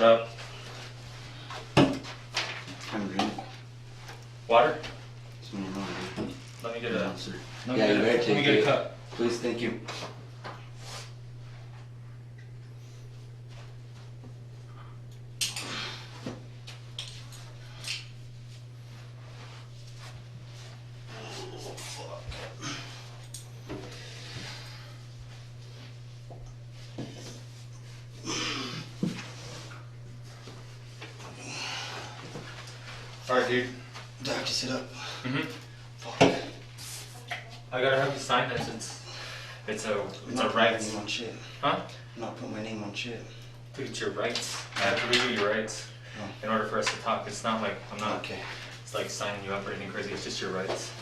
up. I'm drink. Water? Some more, dude. Let me get a. Sir. Let me Yeah, get you a, better let me take get a it. cup. Please, thank you. Alright, dude. Do I have to sit up? Mm-hmm. Fuck. I gotta have you sign this. It's a right. I'm not putting my name on shit. Huh? I'm not putting my name on shit. Dude, it's your rights. I have to read you your rights in order for us to talk. It's not like I'm not. Okay. It's like signing you up or anything crazy. It's just your rights.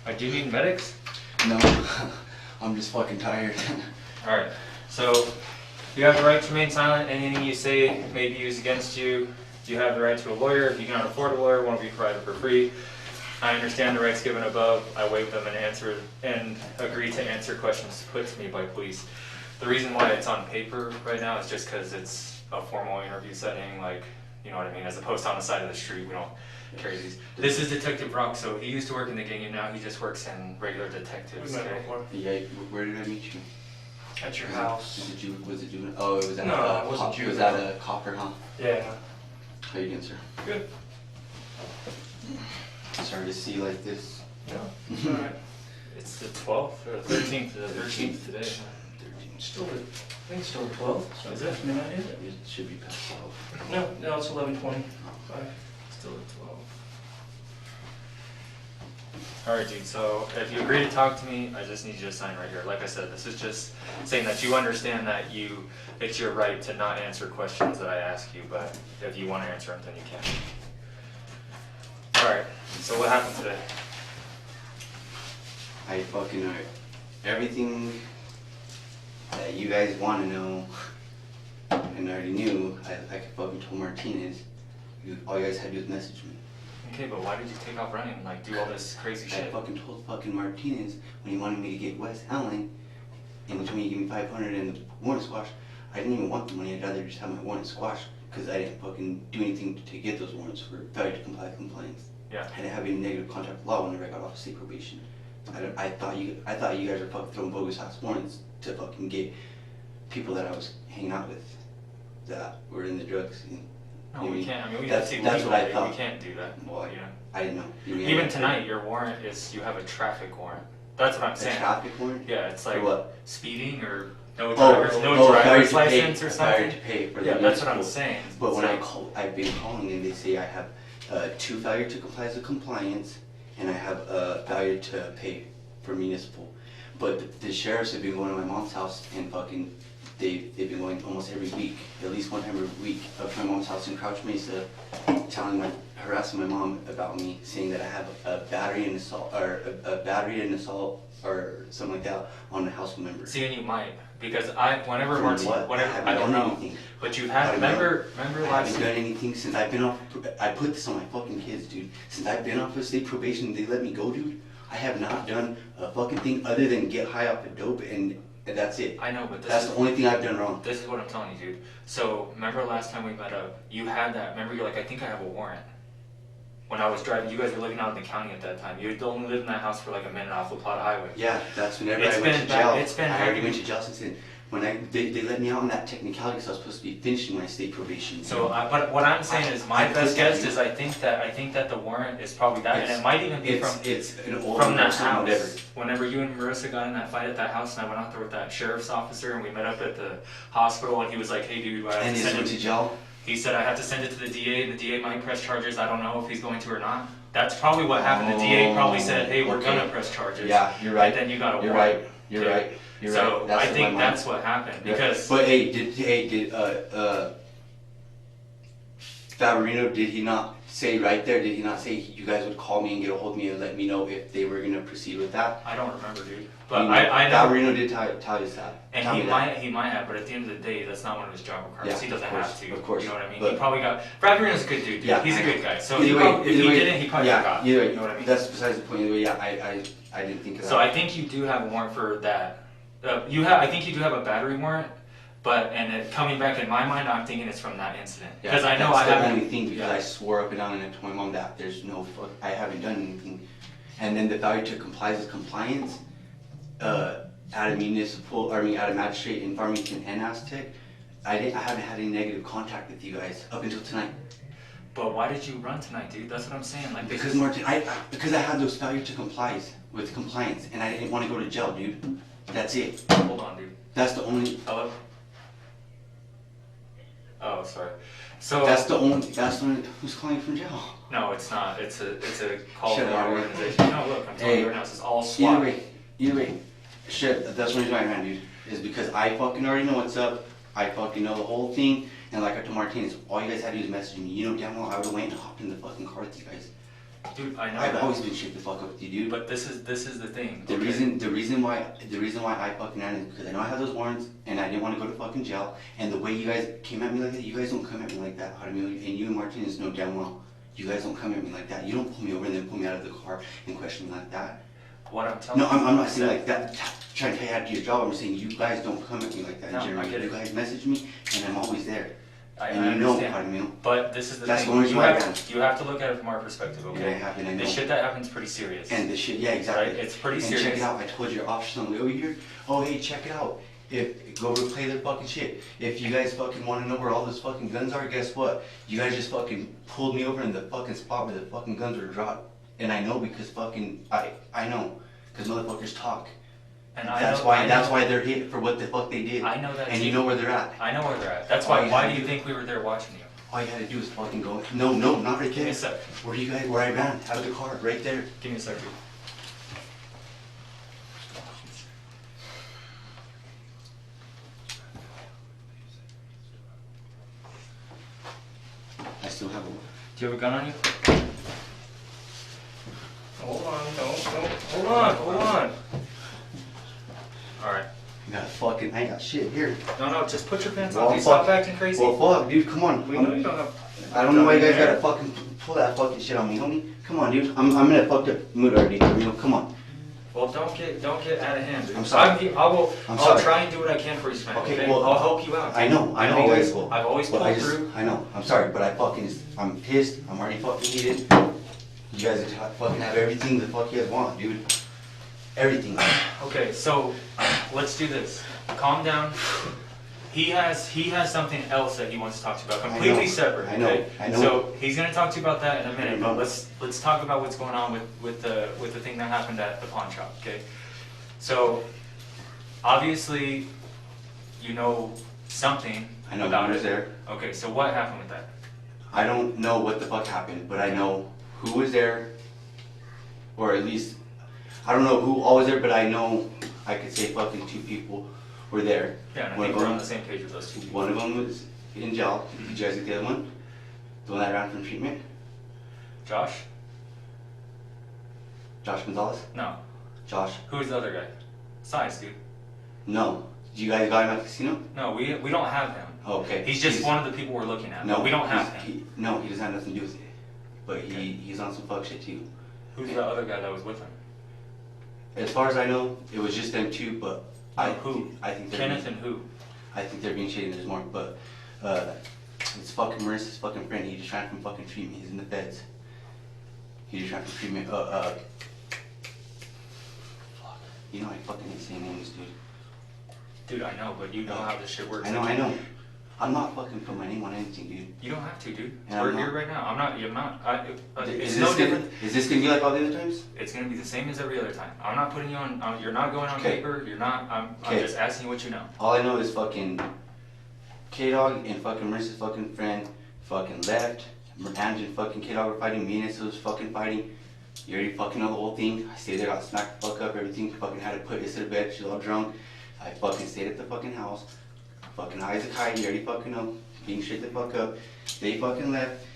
I do need medics. No, I'm just fucking tired. All right. So you have the right to remain silent. Anything you say may be used against you. You have the right to a lawyer. If you cannot afford a lawyer, one will be provided for free. I understand the rights given above. I waive them and agree to answer questions put to me by police. The reason why it's on paper right now is just because it's a formal interview setting, like, you know what I mean, as opposed to on the side of the street. We don't carry these. This is Detective Rock, so he used to work in the gang and now he just works in regular detectives. Okay? Yeah, where did I meet you? At your house. Was it juvenile? Oh, it was at No, it wasn't it was juvenile. at a copper, huh? Yeah. How you doing, sir? Good. Sorry to see you like this. No, it's alright. It's the 12th or the 13th, the 13th today. Still, I think it's still 12. Is it? Midnight, is it? It should be past 12. No, it's 11:20. Still at 12. Alright, dude, so if you agree to talk to me, I just need you to sign right here. Like I said, this is just saying that you understand that it's your right to not answer questions that I ask you, but if you want to answer them, then you can. Alright, so what happened today? I fucking know everything that you guys want to know, and I already knew. I fucking told Martinez. All you guys had to do was message me. Okay, but why did you take off running and like do all this crazy I shit? fucking told fucking Martinez when he wanted me to get West Allen, and he told me to give me 500 and the warrant squash. I didn't even want the money. I'd rather just have my warrant squashed because I didn't fucking do anything to get those warrants for failure to comply with compliance. Yeah. I didn't have any negative contact with law whenever I got off state probation. I thought you guys were fucking throwing bogus ass warrants to fucking get people that I was hanging out with that were in the drugs scene. No, we can't. I mean, we That's have to what I legally, thought. we can't do that. Well, Yeah. I didn't know. Even tonight, your warrant is, you have a traffic warrant. That's what I'm A saying. traffic warrant? Yeah, it's like For what? speeding or no failure driver's to license pay, or failure something. to pay for the Yeah, that's what I'm municipal. saying. But when So- I've been calling and they say I have 2 failure to comply with compliance and I have a failure to pay for municipal. But the sheriffs have been going to my mom's house and fucking they've been going almost every week, at least one time every week, up to my mom's house in Crouch Mesa, harassing my mom about me, saying that I have a battery and assault or something like that on the house member. See, and you might, because whenever For Martin, what? whatever, haven't I don't done know. anything. But you I had, don't know. remember I last haven't done anything since I've been off. I put this on my fucking kids, dude. Since I've been off of state probation, they let me go, dude. I have not done a fucking thing other than get high off of dope, and that's it. I know, but That's the only thing I've done wrong. this is what I'm telling you, dude. So remember last time we met up, you had that. Remember, you're like, I think I have a warrant. When I was driving, you guys were living out in the county at that time. You had only lived in that house for like a minute off La Plata Highway. Yeah, that's whenever It's I went been to jail. it's been I already heavy. went to jail since then. When they let me out on that technicality because I was supposed to be finishing my state probation. So, but what I'm saying is, my I best put guess that- is I think that the warrant is probably that, and it might even be it's an old from that person, house. whatever. Whenever you and Marissa got in that fight at that house, and I went out there with that sheriff's officer, and we met up at the hospital, and he was like, "Hey, dude, I have And to he send went it." to jail. He said, "I have to send it to the DA, and the DA might press charges. I don't know if he's going to or not." That's probably what happened. The DA probably said, "Hey, we're Okay. gonna press charges." Yeah, you're right. And then you got a You're warrant. right. You're Okay. right. You're So right. That's I in think my mind. that's what happened Yeah. because. But did Favorino, did he not say right there, did he not say you guys would call me and get a hold of me and let me know if they were going to proceed with that? I don't remember, dude. But I know. Favorino did tell you that. And Tell he me that. might have, but at the end of the day, that's not one of his job requirements. Yeah, He doesn't of course, have to. of course. You know what I mean? But- He probably got. Fabrino's a good dude, dude. Yeah, He's a I know. good guy. So Either if he way, didn't, he probably forgot. Either way, You know what I mean? that's besides the point. Either way, yeah, I didn't think of that. So I think you do have a warrant for that. I think you do have a battery warrant. and it coming back in my mind, I'm thinking it's from that incident. Yeah, Because I know I that's the haven't. only thing, because I swore up and down and I told my mom that there's no fuck, I haven't done anything. And then the failure to comply with compliance, out of magistrate in Farmington and Aztec, I haven't had any negative contact with you guys up until tonight. But why did you run tonight, dude? That's what I'm saying. Like, Because Martin, because I had those failure to comply with compliance, and I didn't want to go to jail, dude. That's it. Hold on, dude. That's the only. Hello? Oh, sorry. So That's the only. Who's calling from jail? no, it's not. It's a call Shut from up. our organization. No, look, I'm telling you right now, this is all SWAT. Either way, shit. That's the reason why I ran, dude. Is because I fucking already know what's up. I fucking know the whole thing. And like I told Martinez, all you guys had to do is message me. You know damn well I would have went and hopped in the fucking car with you guys. Dude, I know I've that. always been shit the fuck up with you, dude. But this is the thing. The okay? reason why I fucking ran is because I know I had those warrants and I didn't want to go to fucking jail. And the way you guys came at me like that, you guys don't come at me like that. And you and Martinez know damn well, you guys don't come at me like that. You don't pull me over and then pull me out of the car and question me like that. What I'm telling No, you. I'm not saying like that. Trying to tell you how to do your job. I'm saying you guys don't come at me like that. No, I Jeremy. get it. You guys message me and I'm always there. I And you know, understand. pardon me. But this is the That's thing. the only reason you, why I have, ran. you have to look at it from our perspective, And okay? it happened, I know. The shit that happens pretty serious. And the shit, yeah, exactly. Right? It's pretty and serious. check it out. I told your officer on the way over here. Oh, hey, check it out. If go replay the fucking shit. If you guys fucking want to know where all those fucking guns are, guess what? You guys just fucking pulled me over in the fucking spot where the fucking guns were dropped. And I know because fucking I know because motherfuckers talk. And That's why they're hit for what the fuck they did. I know that And too. you know where they're at. I know where they're at. That's All why. you Why had do to you do- think we were there watching you? All you had to do is fucking go. No, not right Give me there. a sec. Where I ran out of the car, right there. Give me a sec, dude. I still have a. Do you have a gun on you? Hold on, hold on. All right. I ain't got shit here. No, just put your pants Well, on. Dude, stop fuck. acting crazy. Well, fuck, dude, come on. We know you don't have. I don't know why you guys There. gotta fucking pull that fucking shit on me, homie. Come on, dude. I'm in a fucked up mood already. Come on. Well, don't get out of hand, dude. I'm sorry. I'll sorry. try and do what I can for you, Sven. Okay, well, I'll help you out. I know I've you always, guys will. I've always But pulled I just, through. I know. I'm sorry, but I'm pissed. I'm already fucking heated. You guys fucking have everything the fuck you guys want, dude. Everything. Okay, so let's do this. Calm down. He has something else that he wants to talk to you about, completely separate. I know, Okay? I know. So he's gonna talk to you about that in a minute. I know. But let's talk about what's going on with the thing that happened at the pawn shop. Okay. So obviously, you know something I know about who was it. there. Okay, so what happened with that? I don't know what the fuck happened, but I know who was there, or at least I don't know who all was there, but I know I could say fucking 2 people were there. Yeah, and I One think of we're on them- the same page with those two people. One of them was in jail. Did you guys get the other one? The one that ran from treatment? Josh? Josh Gonzalez? No. Josh? Who is the other guy? Size, dude. No. Did you guys got him at the casino? No, we don't have him. Oh, okay. He's just one of the people we're looking at. No, we don't have him. No, he doesn't have nothing to do with it. But he's on some fuck shit too. Who's the other guy that was with him? As far as I know, it was just them 2, but Who? I think they're Kenneth and who? I think they're being shady and there's more, but it's fucking Marissa's fucking friend. He just ran from fucking treatment. He's in the feds. He just ran from treatment. Fuck. You know I fucking hate saying names, dude. Dude, I know, but you know how this shit works. I know. I'm not fucking putting my name on anything, dude. You don't have to, dude. And We're I'm here not. right now. I'm not. It's Is no this different. is this gonna be like all the other times? It's gonna be the same as every other time. I'm not putting you on. You're not going on Okay. paper. You're not. I'm Okay. just asking you what you know. All I know is fucking Kdawg and fucking Marissa's fucking friend fucking left. Angie and fucking Kdawg were fighting. Me and Issa was fucking fighting. You already fucking know the whole thing. I stayed there, got smacked the fuck up, everything. Fucking had to put Issa to bed. She's all drunk. I fucking stayed at the fucking house. Fucking high as a kite. You already fucking know. Being straight the fuck up. They fucking left.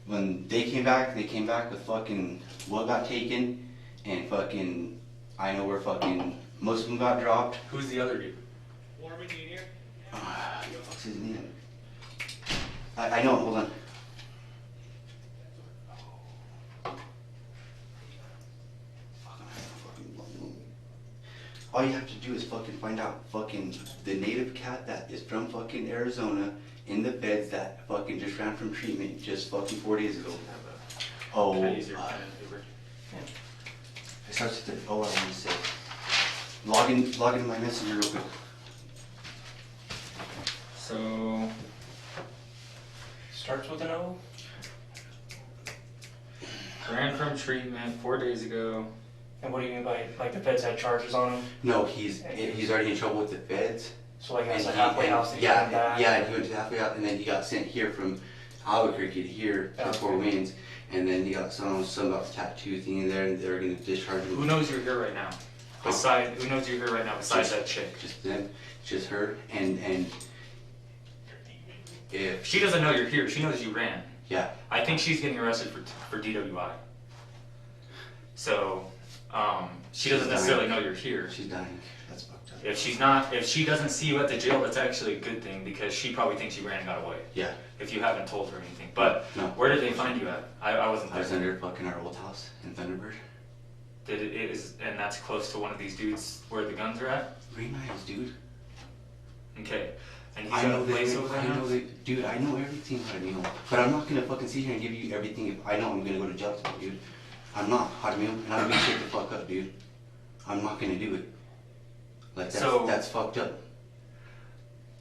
When they came back with fucking what got taken. And fucking, I know where fucking most of them got dropped. Who's the other dude? What the fuck's his name? I know, hold on. all you have to do is fucking find out fucking the native cat that is from fucking Arizona in the feds that fucking just ran from treatment just fucking 4 days ago. Oh, Can I use your pen and paper? it starts with the, oh, I want to say. Log into my messenger real quick. So, Starts with an O? ran from treatment 4 days ago. And what do you mean by, like, the feds had charges on him? No, he's already in trouble with the feds. So, like, And that's a he- halfway and- house that yeah, came back? yeah, and he went to the halfway house, and then he got sent here from Albuquerque to here to Okay. Fort Waynes, and then he got some about the tattoo thing in there, and they're gonna discharge him. Who knows you're here right now? Who knows you're here right now besides that chick? Just them, just her, and if She doesn't know you're here. She knows you ran. yeah, I think she's getting arrested for DWI. So, she doesn't necessarily know you're here. she's dying. That's fucked up. If she doesn't see you at the jail, that's actually a good thing because she probably thinks you ran and got away. Yeah, If you haven't told her anything. But No. where did they find you at? I wasn't I was there. under fucking our old house in Thunderbird. And that's close to one of these dudes where the guns are at? Green Knives, dude. Okay. And he's I got know a place that. over there I now? know that, dude. I know everything how to meal, but I'm not gonna fucking sit here and give you everything if I know I'm gonna go to jail tomorrow, dude. I'm not how to meal, and I'm gonna shake the fuck up, dude. I'm not gonna do it. Like that's fucked up.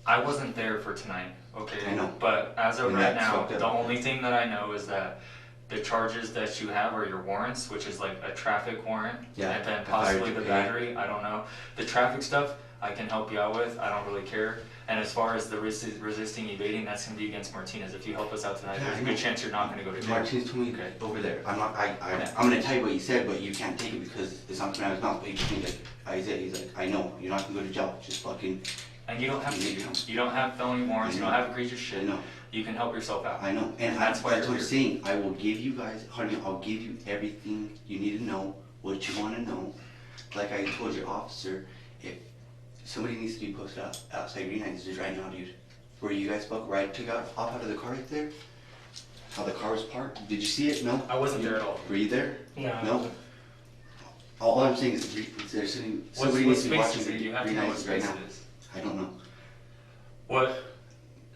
I wasn't there for tonight, okay? I know. But as of And right that's now, fucked up. the only thing that I know is that the charges that you have are your warrants, which is like a traffic warrant, Yeah, and then a fire possibly the to pay. battery, I don't know. The traffic stuff, I can help you out with, I don't really care. And as far as the resisting evading, that's gonna be against Martinez. If you help us out tonight, Yeah, there's I a know. good chance you're not gonna go to jail. Martinez told me Okay. over there. I'm gonna tell you what he said, but you can't take it because it's not coming out of his mouth. But you think like Isaiah, he's like, I know you're not gonna go to jail. Just fucking. And you don't have You to, you don't have felony warrants, you don't have egregious I shit. know. You can help yourself out. I know, and That's why that's you're what I'm here. saying. I will give you guys, honey, I'll give you everything you need to know, what you want to know. Like I told your officer, if somebody needs to be posted outside Green Heights just right now, dude. Where you guys fuck right took off out of the car right there? How the car was parked? Did you see it? No? I wasn't there at all. Were you there? No. No? All I'm saying is there's somebody What needs to be space watching is it? You have to Green know what Heights right space now. it is. I don't know. What?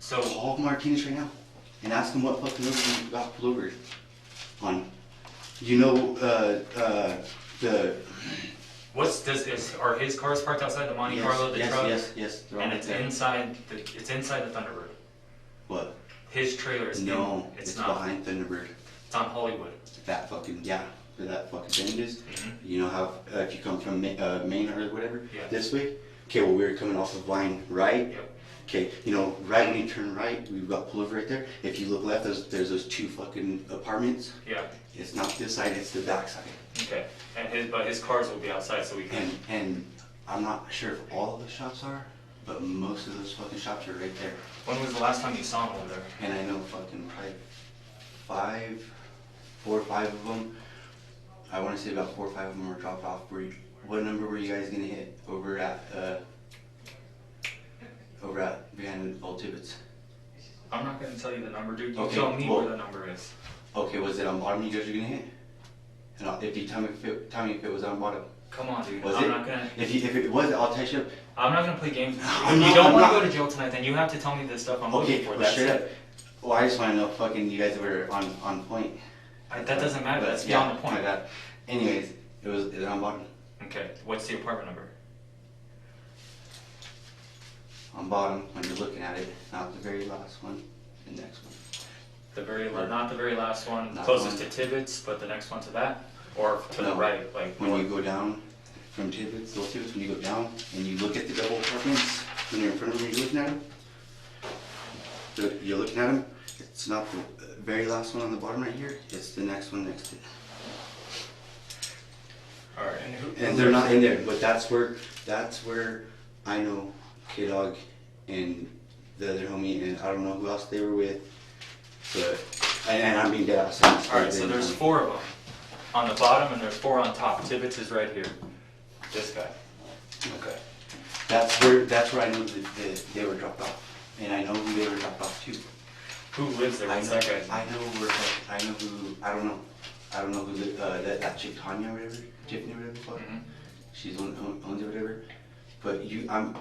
So, Call Martinez right now and ask him what fucking number you got pulled over on. You know, the. are his cars parked outside the Monte Carlo, the truck? Yes. They're all And right it's there. inside the Thunderbird. What? His trailer is No, in, it's not. behind Thunderbird. It's on Hollywood. That fucking, yeah, where that fucking bend is. Mhm. You know how, if you come from Maine or whatever, Yeah. this way? Okay, well, we were coming off of line right. Yep. Okay, you know, right when you turn right, we've got pull over right there. If you look left, there's those two fucking apartments. Yeah. It's not this side, it's the back side. Okay. But his cars will be outside, so we can. And I'm not sure if all of the shops are, but most of those fucking shops are right there. When was the last time you saw him over there? And I know fucking probably 4 or 5 of them. I want to say about 4 or 5 of them were dropped off. What number were you guys gonna hit over at behind Old Tibbetts? I'm not gonna tell you the number, dude. You Okay, tell me well- where the number is. Okay, was it on bottom you guys were gonna hit? And if you tell me if it was on bottom. Come on, dude. Was I'm it? not gonna. If it was, I'll touch up. I'm not gonna play games with you. I'm If not- you don't I'm want to not. go to jail tonight, then you have to tell me the stuff I'm Okay, looking for. well, That's straight up. it. Well, I just want to know fucking you guys were on point. That doesn't matter. But, That's yeah, beyond the point. my bad. Anyways, it was on bottom. Okay. What's the apartment number? On bottom when you're looking at it, not the very last one, the next one. Not the very last one, Not closest one. to Tibbetts, but the next one to that, or to the No. right, like When north. you go down from Tibbetts, those Tibbetts, when you go down and you look at the double apartments, when you're in front of them, you're looking at them. You're looking at them. It's not the very last one on the bottom right here. It's the next one next to it. All right. And they're not in there, but that's where I know Kdawg and the other homie, and I don't know who else they were with, but and I'm being dead ass serious. All right. So there's 4 of them on the bottom, and there's 4 on top. Tibbetts is right here. This guy. Okay. That's where I know that they were dropped off, and I know who they were dropped off to. Who lives there? I What's know. that guy's name? I know where. I know who. I don't know. I don't know who that chick Tanya or whatever, Tiffany or whatever the fuck. Mhm. She's the one who owns it or whatever. But I'm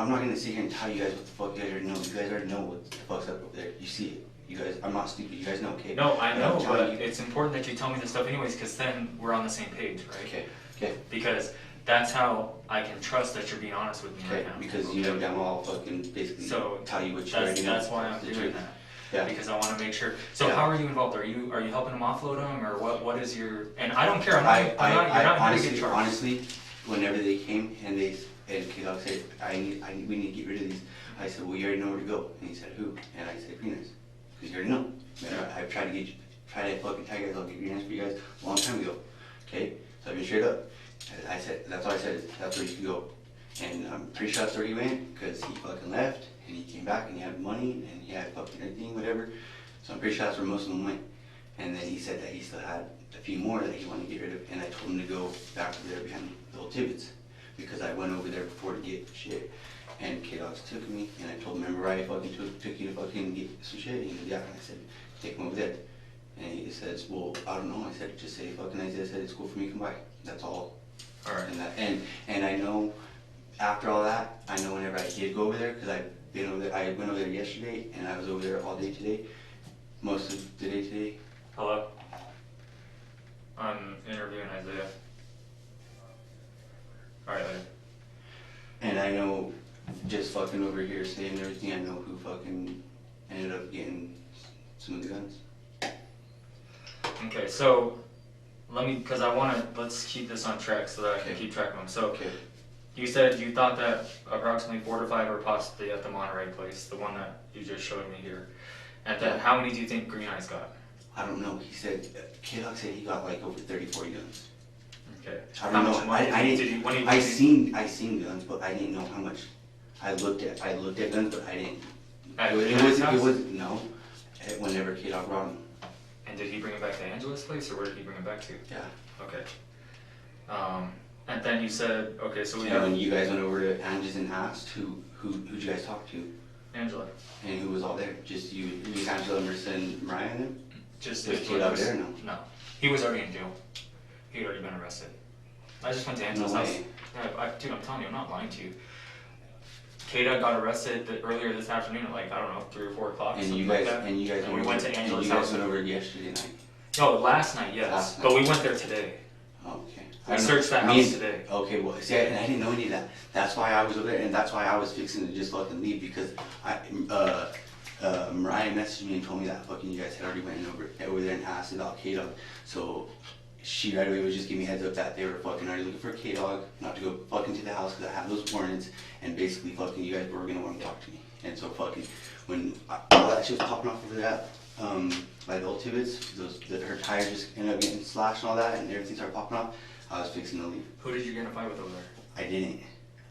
not gonna sit here and tell you guys what the fuck you guys already know. You guys already know what the fuck's up over there. You see it. You guys, I'm not stupid. You guys know, okay? No, I know, I'm telling but you. it's important that you tell me this stuff anyways, because then we're on the same page, right? Okay. Okay. Because that's how I can trust that you're being honest with me Okay. right now. Because you know damn well I'll fucking basically So tell you what you already know. that's why I'm The doing truth. that. Yeah. Because I want to make sure. So Yeah. how are you involved? Are you helping them offload them, or what is your? And I don't care. You're I not going to honestly, get charged. honestly, whenever they came and Kdawg said, we need to get rid of these. I said, well, you already know where to go. And he said, who? And I said, Green Eyes. Because you already know. I've tried to fucking tell you guys, I'll get Green Eyes for you guys a long time ago. Okay? So I've been straight up. I said, that's all I said, that's where you can go. And I'm pretty sure that's where he went, because he fucking left, and he came back, and he had money, and he had fucking everything, whatever. So I'm pretty sure that's where most of them went. And then he said that he still had a few more that he wanted to get rid of, and I told him to go back to there behind the old Tibbets, because I went over there before to get shit. And Kdawg took me, and I told him, remember I fucking took you to fucking get some shit? And he goes, yeah. And I said, take him over there. And he says, well, I don't know. I said, just say fucking Isaiah said it's cool for me to come by. That's all. All right. And I know after all that, I know whenever I did go over there, because I went over there yesterday, and I was over there all day today, most of the day today. Hello. I'm interviewing Isaiah. All right, later. And I know, just fucking over here saying everything, I know who fucking ended up getting some of the guns. Okay, so because let's keep this on track so that I can keep track of them. So Okay. you said you thought that approximately 4 to 5 were possibly at the Monterey place, the one that you just showed me here. And then how many do you think Green Eyes got? I don't know. He said, Kdawg said he got like over 30, 40 guns. Okay. I don't know. I seen guns, but I didn't know how much. I looked at guns, but I didn't. At It Green Eyes' was house? no. Whenever Kdawg brought them. And did he bring it back to Angela's place, or where did he bring it back to? Yeah. Okay. And then you said, okay, so we And have when you guys went over to Angie's and asked who'd you guys talk to, Angela. and who was all there? Just you, Angela, Marissa, and Mariah, and them? Just Was Kdawg there? No. No, he was already in jail. He had already been arrested. I just went to Angela's No house. way. Yeah, dude, I'm telling you, I'm not lying to you. Kdawg got arrested earlier this afternoon at 3 or 4 o'clock. And something you like guys that. and you guys And we went to Angela's and you guys house. went over yesterday night. No, last night, yes. Last night. But we went there today. Oh, okay. We I don't searched that know. house today. Okay, well, see, and I didn't know any of that. That's why I was over there, and that's why I was fixing to just fucking leave, because Mariah messaged me and told me that fucking you guys had already went over there and asked about Kdawg. So she right away was just giving me a heads up that they were fucking already looking for Kdawg, not to go fucking to the house because I have those warrants, and basically fucking you guys were gonna want to talk to me. And so fucking when all that shit was popping off over that, by the old Tibbets, her tires just ended up getting slashed and all that, and everything started popping off. I was fixing to leave. Who did you get in a fight with over there? I didn't.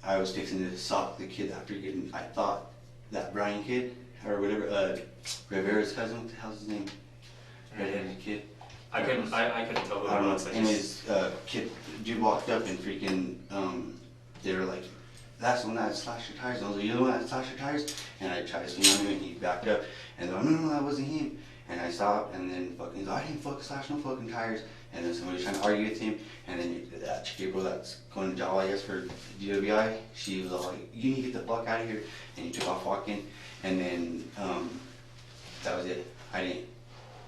I was fixing to sock the kid after getting. I thought that Brian kid or whatever, Rivera's cousin. What the hell's his name? Redheaded kid. I couldn't tell who I don't it know. was. And his dude walked up and freaking. They were like, "That's the one that slashed your tires." And I was like, "You're the one that slashed your tires?" And I tried to swing on him, and he backed up. And they're like, "No, that wasn't him." And I stopped, and then fucking, he's like, "I didn't fucking slash no fucking tires." And then somebody was trying to argue with him, and then that chick April that's going to jail, I guess, for DWI, she was all like, "You need to get the fuck out of here," and he took off walking, and then that was it. Like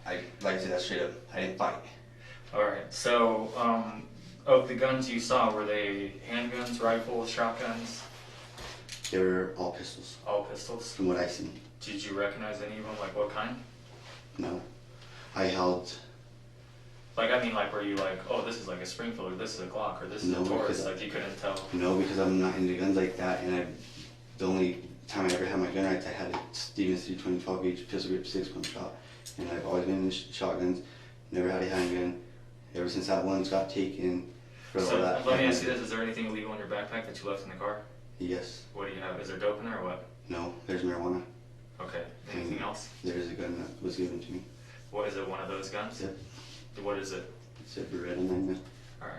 I said, that straight up, I didn't fight. Alright, so of the guns you saw, were they handguns, rifles, shotguns? They were all pistols, All pistols? from what I seen. Did you recognize any of them? Like what kind? No, I held. Like were you like, oh, this is like a Springfield, or this is a Glock, or this is No, a Taurus? because Like you couldn't tell. No, because I'm not into guns like that, and the only time I ever had my gun rights, I had a Stevens 320 12-gauge pistol grip 6-point shot, and I've always been into shotguns. Never had a handgun. Ever since that one's got taken. For all So that. let me ask you this: is there anything illegal in your backpack that you left in the car? Yes. What do you have? Is there dope in there or what? No. There's marijuana. Okay. Anything else? There's a gun that was given to me. What is it? One of those guns? Yep. What is it? It's a Beretta 9mm. All right.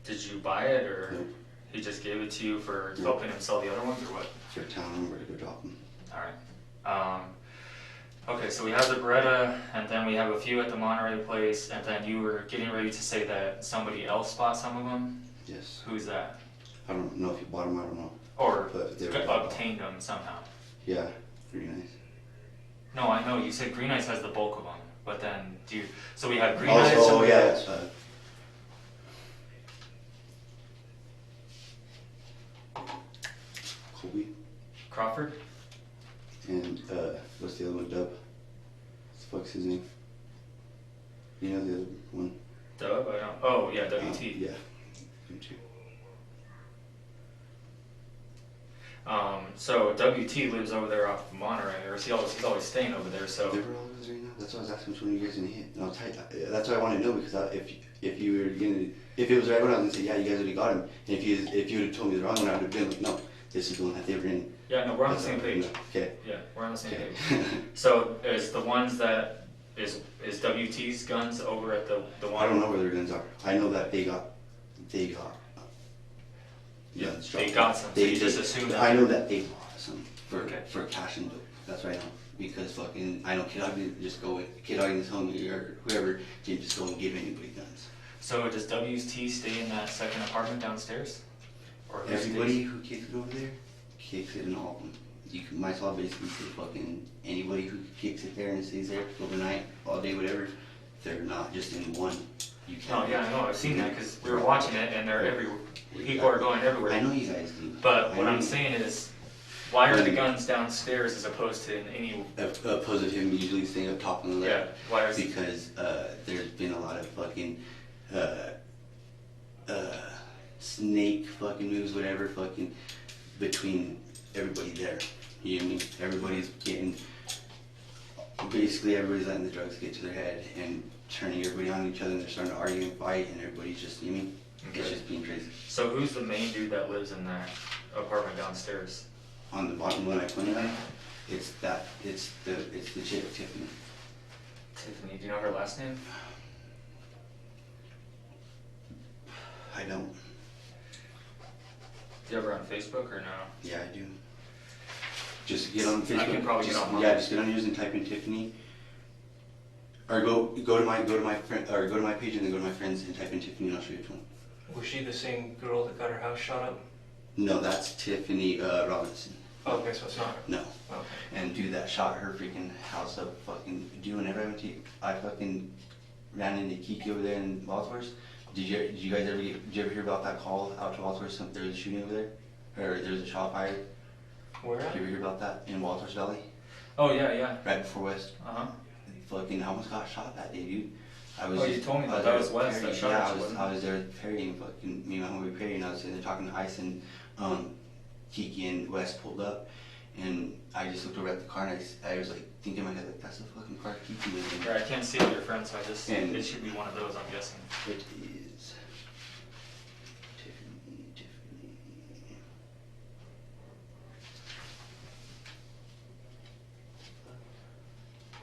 Did you buy it, or No. he just gave it to you for No. helping him sell the other ones, or what? For telling them where to go drop them. All right. Okay, so we have the Beretta, and then we have a few at the Monterey place, and then you were getting ready to say that somebody else bought some of them. Yes. Who's that? I don't know if he bought them, I don't know. Or But they were obtained them somehow? Yeah, Green Eyes. No, I know, you said Green Eyes has the bulk of them, but then so we have Green Also, Eyes. oh yeah, Colby. Crawford? And what's the other one? Dub. What the fuck's his name? You know the other one? Dub? I don't. Oh, yeah, WT. Yeah. Him too. So WT lives over there off of Monterey, or he's always staying over there, so. They're all over there now. That's why I was asking which one of you guys gonna hit. And I'll tell you, that's what I wanted to know because if you were gonna, if it was the right one, I was gonna say, yeah, you guys already got him. And if you would have told me the wrong one, I would have been like, no, this is the one that they were in. Yeah, no, we're on the same page. Okay. Yeah, we're on the same Okay. page. So is the ones that, is WT's guns over at the one? I don't know where their guns are. I know that they got Yeah, guns. they got some, so you just assume that. I know that they bought some Okay. for cash and dope. That's right now. Because fucking, I know Kdawg didn't just go with, Kdawg and his homie or whoever didn't just go and give anybody guns. So does WT stay in that second apartment downstairs? Or who Everybody stays? who kicks it over there, kicks it in all of them. You can, might as well basically say fucking anybody who kicks it there and stays there overnight, all day, whatever, they're not just in one. You can't. Oh, yeah, I know, I've seen that, because we were watching it, and they're everywhere. People are going everywhere. I know you guys do. But I what know I'm you- saying is, why are the guns downstairs as opposed to in any? Opposed to him usually staying up top on the left. Yeah, why is? Because there's been a lot of fucking snake fucking moves, whatever, fucking between everybody there. You know what I mean? Everybody's getting, basically everybody's letting the drugs get to their head and turning everybody on each other, and they're starting to argue and fight, and everybody's just, you know what I mean? It's Okay. just being crazy. So who's the main dude that lives in that apartment downstairs? On the bottom one I pointed at, it's the chick, Tiffany. Tiffany, do you know her last name? I don't. Do you ever on Facebook or no? Yeah, I do. Just get on Facebook. I can probably get on mine. Yeah, just get on yours and type in Tiffany. Or go to my friend, or go to my page and then go to my friends and type in Tiffany and I'll show you which one. Was she the same girl that got her house shot up? No, that's Tiffany Robinson. Okay, so it's not her. No. Okay. And dude that shot her freaking house up fucking, do you whenever I fucking ran into Kiki over there in Walsworth? Did you guys ever did you ever hear about that call out to Walsworth? There was a shooting over there? Or there was a shot fired? Where Did at? you ever hear about that in Walsworth Valley? Oh yeah, yeah. Right before West? Uh-huh. Fucking almost got shot that day, dude. I Oh, you told me that. That was Wes that shot yeah, at you, wasn't it? I was there parrying, fucking, me and my homie were parrying, I was sitting there talking to Ice, and Kiki and Wes pulled up, and I just looked over at the car, and I was like, thinking in my head, like, that's the fucking car Kiki was in. Right, I can't see your friend, so And- it should be one of those, I'm guessing. It is Tiffany.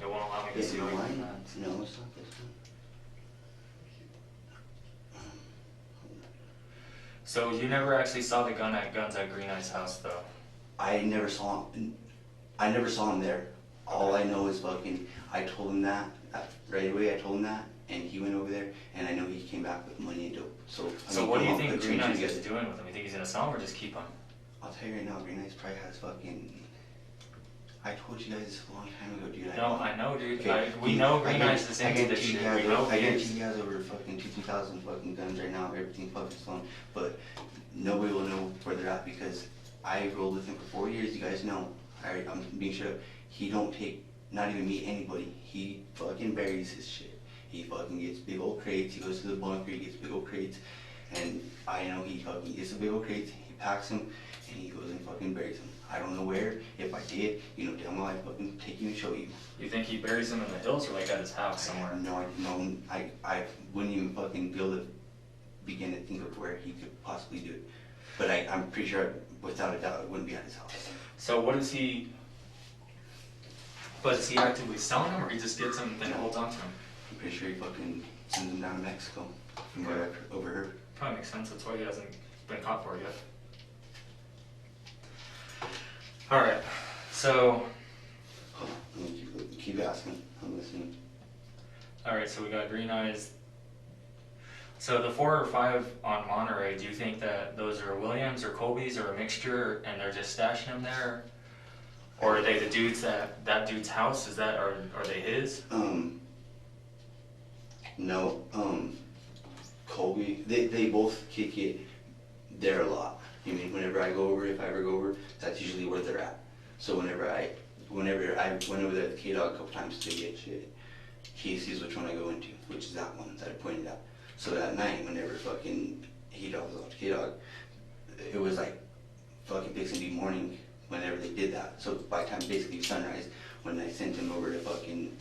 It won't allow me to Is see it what you're mine? at. No, it's not this one. So you never actually saw the guns at Green Eye's house, though? I never saw him there. All I know is fucking, I told him that right away. I told him that, and he went over there, and I know he came back with money and dope. So, So what do you come on, think between Green Eyes you is guys- doing with him? You think he's gonna sell him or just keep him? I'll tell you right now, Green Eyes probably has fucking. I told you guys a long time ago, dude. No, I know, dude. Okay, We know Green Eyes is I into this guarantee shit. he has We know I he guarantee is. he has over fucking 2,000 fucking guns right now. Everything fucking stolen, but nobody will know where they're at because I rolled with him for 4 years. You guys know. I'm being straight up. He don't take, not even meet anybody. He fucking buries his shit. He fucking gets big old crates. He goes to the bunker. He gets big old crates, and I know he fucking gets the big old crates. He packs them, and he goes and fucking buries them. I don't know where. If I did, you know, damn well I'd fucking take you and show you. You think he buries him in the hills or like at his house somewhere? No, I wouldn't even fucking be able to begin to think of where he could possibly do it. But I'm pretty sure, without a doubt, it wouldn't be at his house. So what is he? But is he actively selling them or he just gets them and holds on to them? I'm pretty sure he fucking sends them down to Mexico, from what I've overheard. Probably makes sense. That's why he hasn't been caught for it yet. All right. So, Hold on, let me keep asking. I'm listening. all right. So we got Green Eyes. So the 4 or 5 on Monterey, do you think that those are Williams or Colby's or a mixture, and they're just stashing them there? Or are they the dudes that dude's house? Is that, are they his? No, Colby, they both kick it there a lot. I mean, whenever I go over, if I ever go over, that's usually where they're at. So whenever I went over there with Kdawg a couple times to get shit, he sees which one I go into, which is that one that I pointed out. So that night, whenever fucking he drops off to Kdawg, it was like fucking Pixie morning whenever they did that. So by the time basically sunrise, when I sent him over to fucking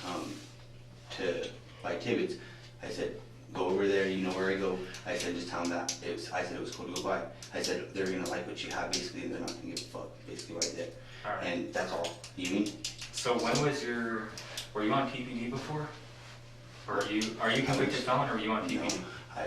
to by Tibbetts, I said, go over there, you know where I go. I said, just tell them that. I said it was cool to go by. I said, they're gonna like what you have basically, and they're not gonna give a fuck, basically right there. All right. And that's all. You mean? So when was were you on PPD before? Or are you convicted felon, or were you on PPD? No,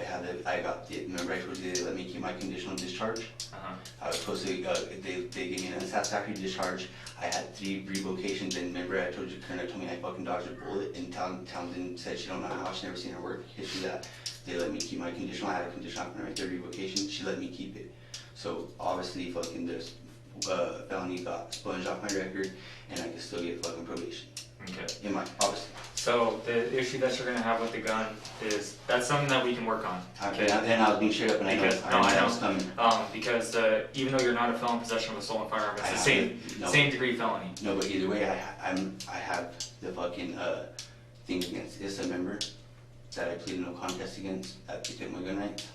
remember I told you they let me keep my conditional discharge? Uh-huh. I was supposed to, they gave me an unsatisfactory discharge. I had 3 revocations, and remember I told you, Colonel told me I fucking dodged a bullet, and Townsend said she don't know how, she never seen her work history that they let me keep my conditional. I had a conditional after my 3rd revocation, she let me keep it. So obviously fucking this felony got sponged off my record, and I can still get fucking probation. Okay. In my, obviously. So the issue that you're gonna have with the gun is, that's something that we can work on. Okay. And I was being straight up, and I know that was coming. Because even though you're not a felon in possession of a stolen firearm, it's the same degree felony. No, but either way, I have the fucking thing against Issa, member that I pleaded no contest against that they took my gun rights.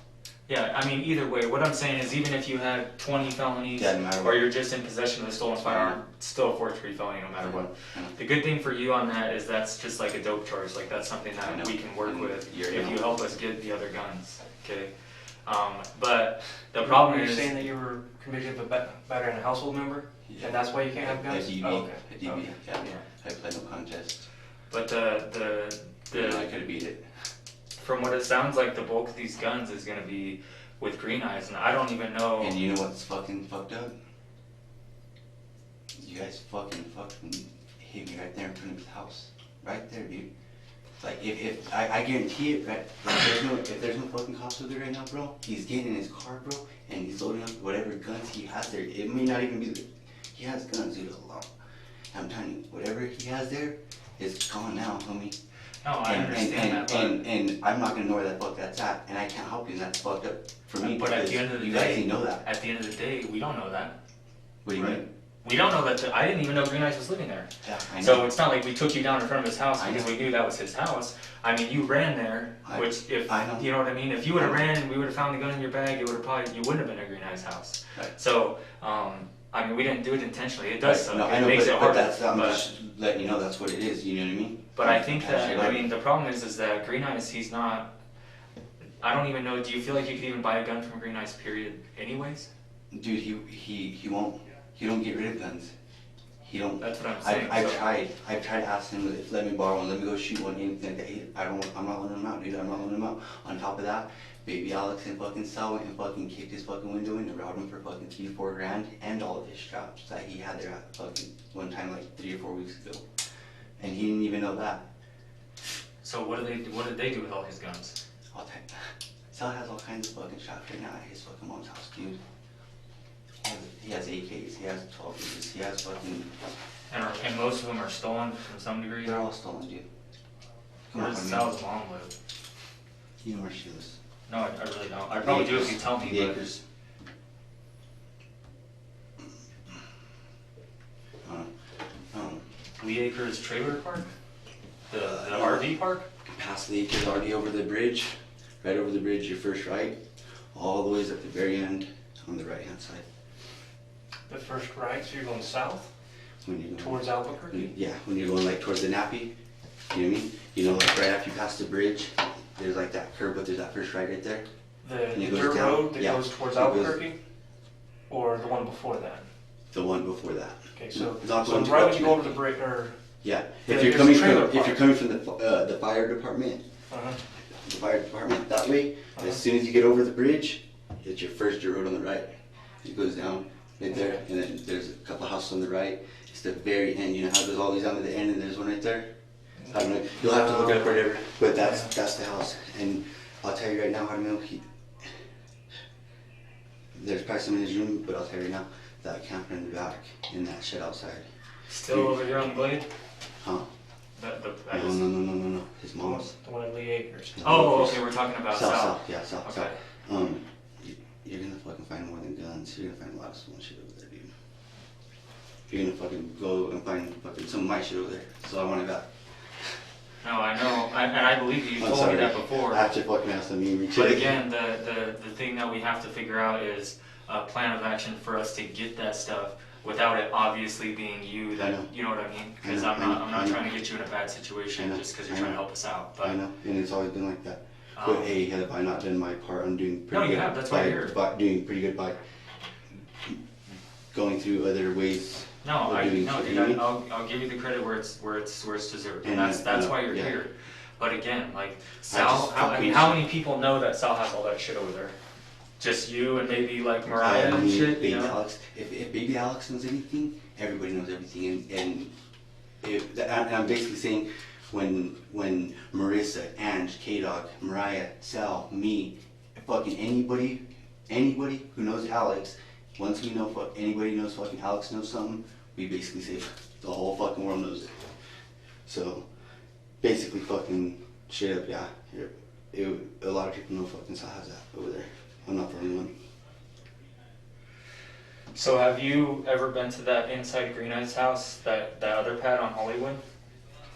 Yeah, I mean, either way, what I'm saying is, even if you had 20 felonies, Doesn't matter or what. you're just in possession of a stolen firearm, it's still a 4th-degree felony no matter what. The good thing for you on that is that's just like a dope charge, like that's something that we can work with if you help us get the other guns, okay? But the problem Are you is... saying that you were convicted of a battery on a household member? Yeah. And that's why you can't have guns? A DB, Oh, okay. a DB, Okay. yeah. I pled no contest. But I could have beat it. from what it sounds like, the bulk of these guns is gonna be with Green Eyes, and I don't even know... And you know what's fucking fucked up? You guys fucking hit me right there in front of his house. Right there, dude. Like, if I guarantee it, right? If there's no fucking cops over there right now, bro, he's getting in his car, bro, and he's loading up whatever guns he has there. It may not even be... He has guns, dude, a lot. I'm telling you, whatever he has there is gone now, homie. No, I understand that, but... And I'm not gonna know where the fuck that's at, and I can't help you, and that's fucked up for me. But at the end of the you guys day, didn't know that. At the end of the day, we don't know that. What do you mean? We don't know that. I didn't even know Green Eyes was living there. Yeah, I know. So it's not like we took you down in front of his house because I know. we knew that was his house. I mean, you ran there, which if I know. you know what I mean. If you would have ran and we would have found the gun in your bag, it would have probably you wouldn't have been at Green Eyes' house. Right. So I mean, we didn't do it intentionally. It does suck. No, It I know, makes it but hard. that's I'm just letting you know that's what it is. You know what I mean? But I think that Actually, I mean the problem is that Green Eyes, he's not. I don't even know. Do you feel like you could even buy a gun from Green Eyes? Period. Anyways. Dude, he won't. He don't get rid of guns. He don't. That's what I'm saying. I've tried to ask him to let me borrow one, let me go shoot one, anything like that. I'm not letting him out, dude. I'm not letting him out. On top of that, baby Alex and fucking Sal went and fucking kicked his fucking window in and robbed him for fucking $3-4 grand and all of his straps that he had there at fucking one time like 3 or 4 weeks ago, and he didn't even know that. So what did they do with all his guns? All time. Sal has all kinds of fucking shots right now at his fucking mom's house, dude. He has AKs, he has 12 gauges, he has fucking... And most of them are stolen from some degree? They're all stolen, dude. Where does Sal's mom live? You know where she lives. No, I really don't. I probably do if you tell me, The but... acres. Lee Acres Trailer Park? The RV park? Past the acres, already over the bridge. Right over the bridge, your first right. All the way at the very end on the right hand side. The first right, so you're going south When you're going, towards Albuquerque? yeah, when you're going like towards the Nappy. You know what I mean? You know, like right after you pass the bridge, there's like that curve, but there's that first right there. The And it goes dirt down. road that Yeah. goes towards It goes- Albuquerque? Or the one before that? The one before that. Okay, so, Not the so one to right go when to you go over Nappy. the bridge, or, Yeah, Yeah, if you're there's coming a trailer from park. the fire department, uh-huh, the fire department that way, Uh-huh. as soon as you get over the bridge, it's your first dirt road on the right. It goes down right there, Okay. and then there's a couple of houses on the right. It's the very end. You know how it goes all these down to the end, and there's one right there. I don't know. You'll have to look it up or whatever. But that's the house. And I'll tell you right now how to know there's probably some in his room, but I'll tell you right now that camper in the back in that shed outside. Still over here on the blade? Huh? No. His mom's. The one at Lee Acres. Oh, okay, we're talking about south. Yeah, south. Okay. You're gonna fucking find more than guns. You're gonna find a lot of stolen shit over there, dude. You're gonna fucking go and find fucking some of my shit over there. So I want to got. No, I know, and I believe you. You told me that before. I have to fucking ask them. But again, the thing that we have to figure out is a plan of action for us to get that stuff without it obviously being you. That you know what I mean? Because I'm not trying to get you in a bad situation just because you're trying to help us out. But I know, and it's always been like that. But hey, have I not done my part? I'm doing pretty good. No, you have. That's why you're here. Doing pretty good by going through other ways. No, dude, I'll give you the credit where it's deserved, and that's why you're here. But again, like Sal, how many people know that Sal has all that shit over there? Just you and maybe like Mariah and shit. Baby Alex, if Baby Alex knows anything, everybody knows everything, and I'm basically saying when Marissa, Ange, Kdawg, Mariah, Sal, me, fucking anybody who knows Alex. Once we know anybody knows fucking Alex knows something, we basically say the whole fucking world knows it. So basically fucking straight up, yeah. A lot of people know fucking Sal has that over there. I'm not the only one. So have you ever been to that inside Green Eyes house, that other pad on Hollywood?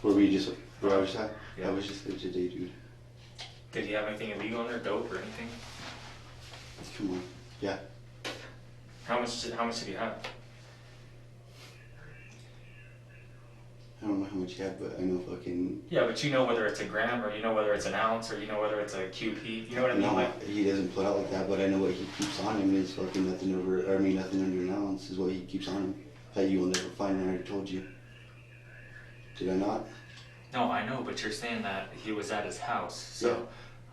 Where I was at? Yeah. I was just there today, dude. Did he have anything illegal in there, dope or anything? Come on. Yeah. How much did he have? I don't know how much he had, but I know fucking... Yeah, but you know whether it's a gram, or you know whether it's an ounce, or you know whether it's a QP, you know what I mean? No, he doesn't put out like that, but I know what he keeps on him is fucking nothing under an ounce is what he keeps on him. That you will never find, I already told you. Did I not? No, I know, but you're saying that he was at his house, so... Yeah.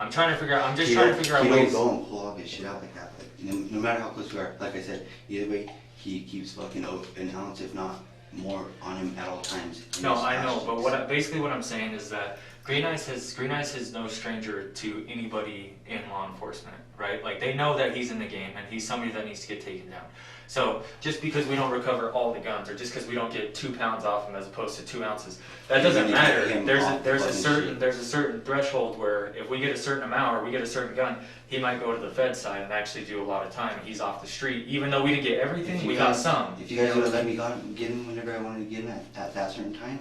I'm just trying to figure out ways... He don't go and pull all his shit out like that. Like, no matter how close we are, like I said, either way, he keeps fucking an ounce, if not more, on him at all times. No, I know, but basically what I'm saying is that Green Eyes is no stranger to anybody in law enforcement, right? Like, they know that he's in the game, and he's somebody that needs to get taken down. So, just because we don't recover all the guns, or just because we don't get 2 pounds off him as opposed to 2 ounces, that doesn't matter. There's a certain threshold where if we get a certain amount, or we get a certain gun, he might go to the Fed side and actually do a lot of time, and he's off the street. Even though we didn't get everything, we got some. If you guys would have let me get him whenever I wanted to get him at that certain time,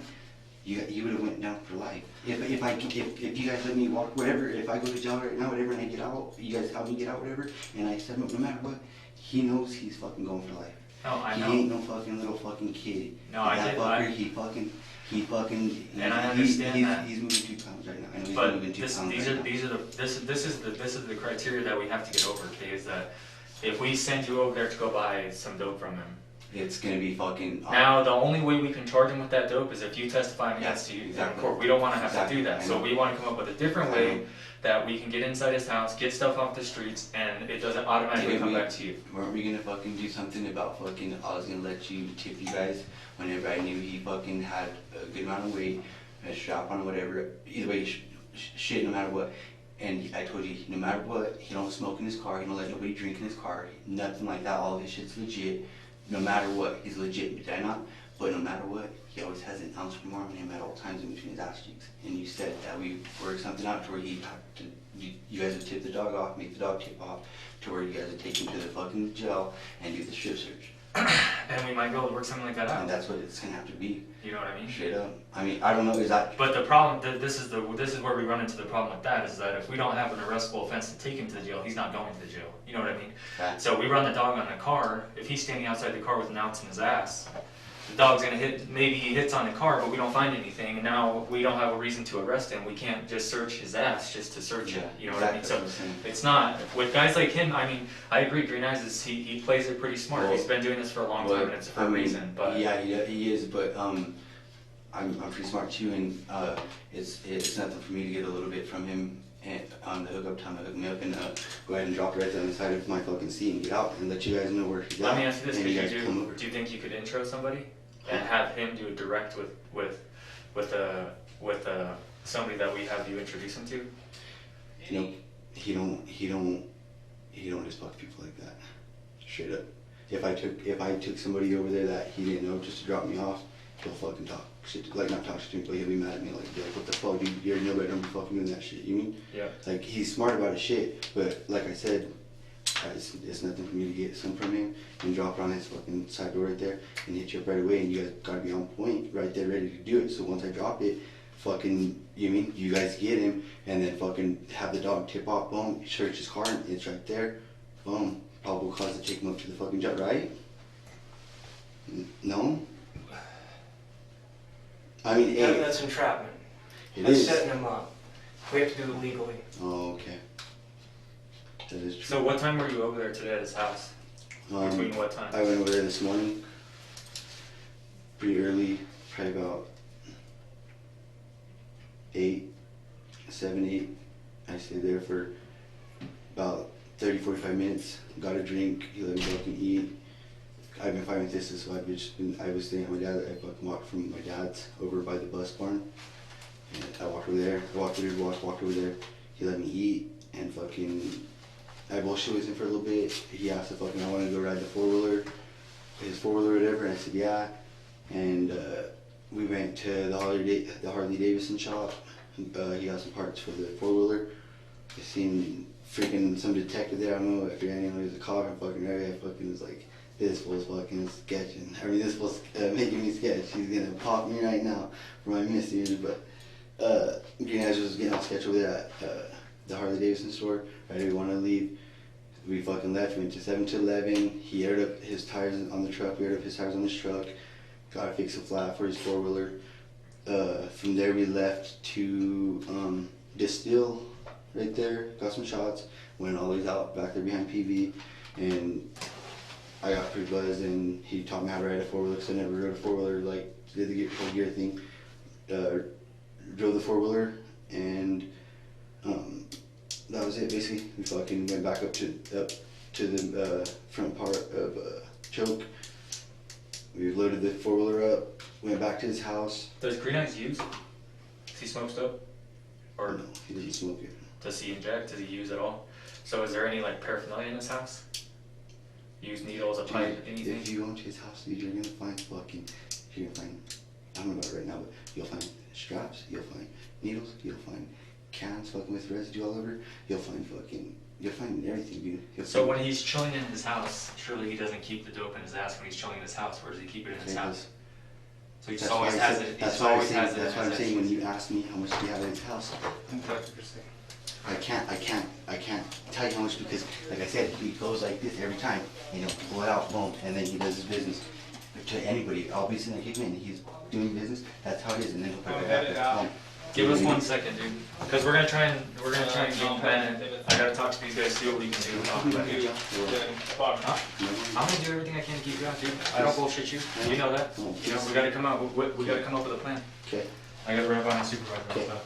you would have went down for life. If you guys let me walk, whatever, if I go to jail right now, whatever, and I get out, you guys help me get out, whatever, and I said, no matter what, he knows he's fucking going for life. No, I know. He ain't no fucking little fucking kid. No, I did. He fucking. And I understand that. He's moving 2 pounds right now. I know he's but moving 2 pounds. This is the criteria that we have to get over. Okay, is that if we send you over there to go buy some dope from him, it's gonna be fucking. Now the only way we can charge him with that dope is if you testify against you in court. We don't want to have to do that, so we want to come up with a different way that we can get inside his house, get stuff off the streets, and it doesn't automatically come back to you. Weren't we gonna fucking do something about fucking? I was gonna let you tip you guys whenever I knew he fucking had a good amount of weight, a strap on, whatever. Either way, shit, no matter what. And I told you, no matter what, he don't smoke in his car. He don't let nobody drink in his car. Nothing like that. All of his shit's legit. No matter what, he's legit. Did I not? But no matter what, he always has an ounce or more on him at all times in between his ass cheeks. And you said that we worked something out to where he had to, you guys would tip the dog off, make the dog tip off, to where you guys would take him to the fucking jail and do the strip search. And we might be able to work something like that out. And that's what it's gonna have to be. You know what I mean? Straight up. I mean, I don't know, is that... But the problem, this is where we run into the problem with that, is that if we don't have an arrestable offense to take him to the jail, he's not going to the jail. You know what I mean? Okay. So we run the dog on the car. If he's standing outside the car with an ounce in his ass, the dog's gonna hit, maybe he hits on the car, but we don't find anything, and now we don't have a reason to arrest him. We can't just search his ass just to search it. You know what I mean? So it's not, with guys like him, I mean, I agree, Green Eyes he plays it pretty smart. Well, he's been doing this for a long time, and it's for a reason. But yeah, he is, but I'm pretty smart too, and it's nothing for me to get a little bit from him and on the hookup time to hook me up and go ahead and drop right down the side of my fucking seat and get out and let you guys know where he's at. Let me ask you this: do you think you could intro somebody and have him do a direct with somebody that we have you introduce him to? No. he don't just fuck people like that. Straight up. If I took somebody over there that he didn't know just to drop me off, he'll fucking talk shit, like not talk shit to me, but he'll be mad at me, like, be like, what the fuck, dude, you already know better, don't be fucking doing that shit, you mean? Yeah. Like, he's smart about his shit, but like I said, it's nothing for me to get some from him and drop it on his fucking side door right there and hit you up right away, and you guys gotta be on point right there, ready to do it. So once I drop it, fucking, you mean, you guys get him, and then fucking have the dog tip off, boom, search his car, and it's right there, boom, probable cause to take him up to the fucking jet, right? No? I mean, hey, That's entrapment. it That's is. setting him up. We have to do it legally. Oh, okay. That is true. So what time were you over there today at his house? Between what time? I went over there this morning, pretty early, probably about 7, 8. I stayed there for about 30, 45 minutes, got a drink, he let me go up and eat. I've been fighting with this, so I was staying at my dad. I fucking walked from my dad's over by the bus barn. And I walked over there, walked over there. He let me eat, and fucking, I bullshit with him for a little bit. He asked if fucking I wanted to go ride the four-wheeler, his four-wheeler or whatever, and I said yeah. And we went to the Harley Davidson shop. He got some parts for the four-wheeler. I seen freaking some detective there, I don't know, I forget anyone, he was a cop in fucking area. I fucking was like, this fool's fucking sketching. I mean, this fool's making me sketch. He's gonna pop me right now for my misdemeanor. But you guys was getting all sketch over there at the Harley Davidson store. Right, we wanted to leave. We fucking left. We went to 7-Eleven. He aired up his tires on the truck. We aired up his tires on his truck. Got to fix a flat for his four-wheeler. From there we left to Distill right there. Got some shots. Went all the way out back there behind PV. And I got pretty buzzed, and he taught me how to ride a four-wheeler, because I never rode a four-wheeler, like, did the whole gear thing. Drove the four-wheeler, and that was it, basically. We fucking went back up to the front part of Choke. We loaded the four-wheeler up, went back to his house. Does Green Eyes use? Does he smoke dope? Or No, he doesn't smoke it. does he inject? Does he use at all? So is there any like paraphernalia in his house? Use needles, a pipe, anything? If you go into his house, dude, you're gonna find I don't know about it right now, but you'll find straps, you'll find needles, you'll find cans fucking with residue all over, you'll find everything, dude. So when he's chilling in his house, surely he doesn't keep the dope in his ass when he's chilling in his house. Where does he keep it in his house? So he just always has it. That's why I'm saying when you ask me how much do you have in his house, I can't tell you how much, because like I said, he goes like this every time, pull it out, boom, and then he does his business. To anybody, I'll be sitting there kicking and he's doing business, that's how it is, and then he'll put it back up. Give us 1 second, dude, because we're gonna try and game plan it. I gotta talk to these guys, see what we can do. I'm gonna do everything I can to keep you out, dude. I don't bullshit you. You know that. We gotta come out. We gotta come up with a plan. Okay. I gotta run up on my supervisor. Okay.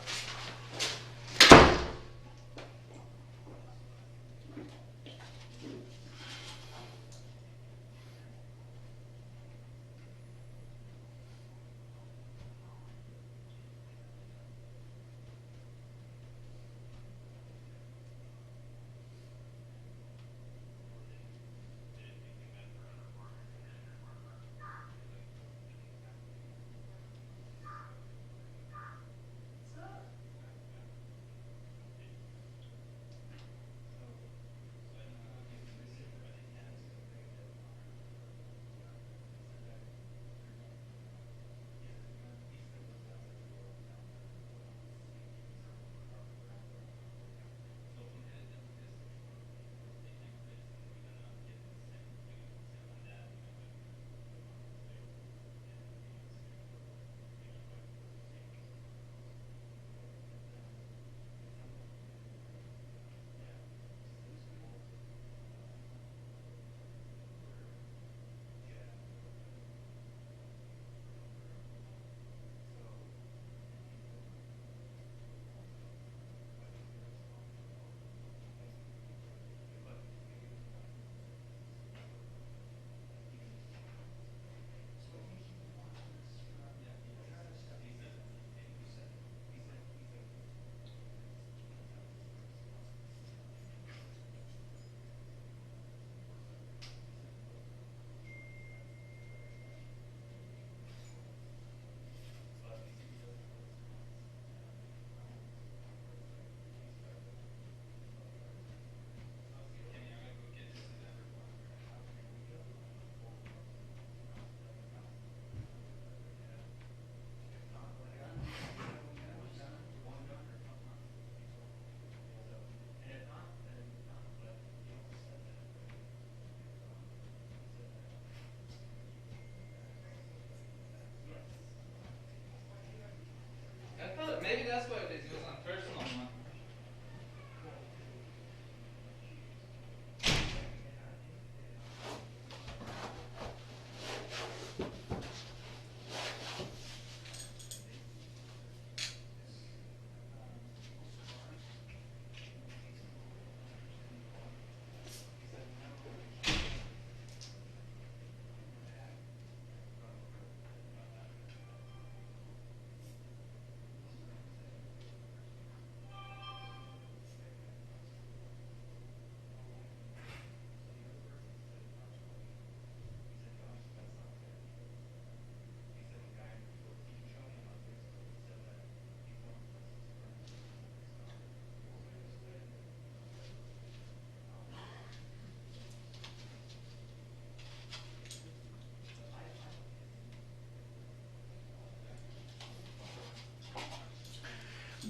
maybe that's what it is. It was on personal one.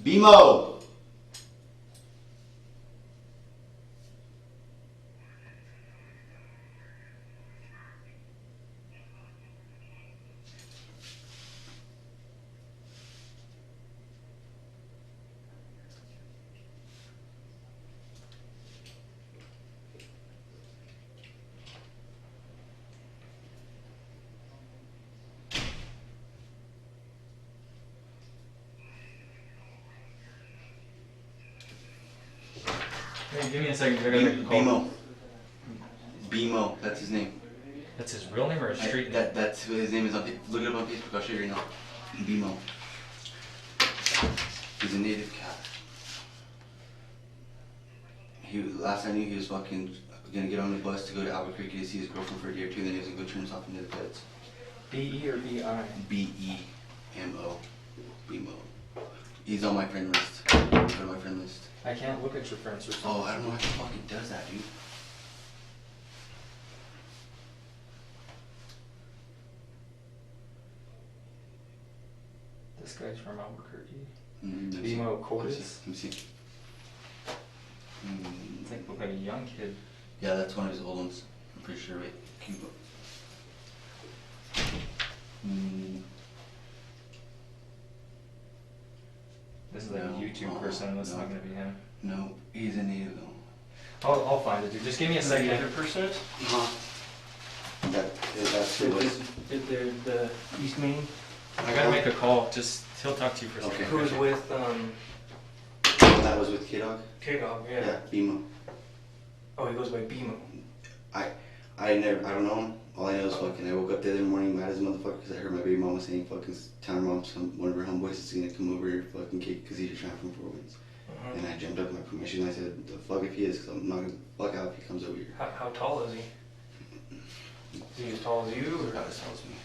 BMO! Hey, give me a second. I gotta make a call. BMO. BMO, that's his name. That's his real name or his street name? That's what his name is on. Look it up on Facebook. I'll show you right now. BMO. He's a native cat. Last I knew, he was fucking gonna get on the bus to go to Albuquerque to see his girlfriend for a day or two, and then he was gonna go turn himself into the feds. B-E or B-I? BEMO. BMO. He's on my friend list. Go to my friend list. I can't look at your friends or something. Oh, I don't know how the fuck it does that, dude. This guy's from Albuquerque. Let me BMO see. Cordis. Let me see. It's like look like a young kid. Yeah, that's one of his old ones. I'm pretty sure. Wait, Cuba. This is like a No. YouTube person. That's No. not gonna be him. No, he's a native though. I'll find it, dude. Just give me a second. The other person? Huh? That's who it was. The East Main? I gotta make a call. Just he'll talk to you for a second. Okay. Who was with That was with Kdawg? Kdawg, yeah. Yeah, BMO. Oh, he goes by BMO. I don't know him. All I know is fucking, I woke up the other morning mad as a motherfucker because I heard my baby mama saying fucking, telling her mom one of her homeboys is gonna come over here fucking cake because he's just trying from 4 wins. And I jumped up in my permission and I said, the fuck if he is, because I'm not gonna fuck out if he comes over here. How tall is he? Is he as tall as you? Or? God, as tall as me.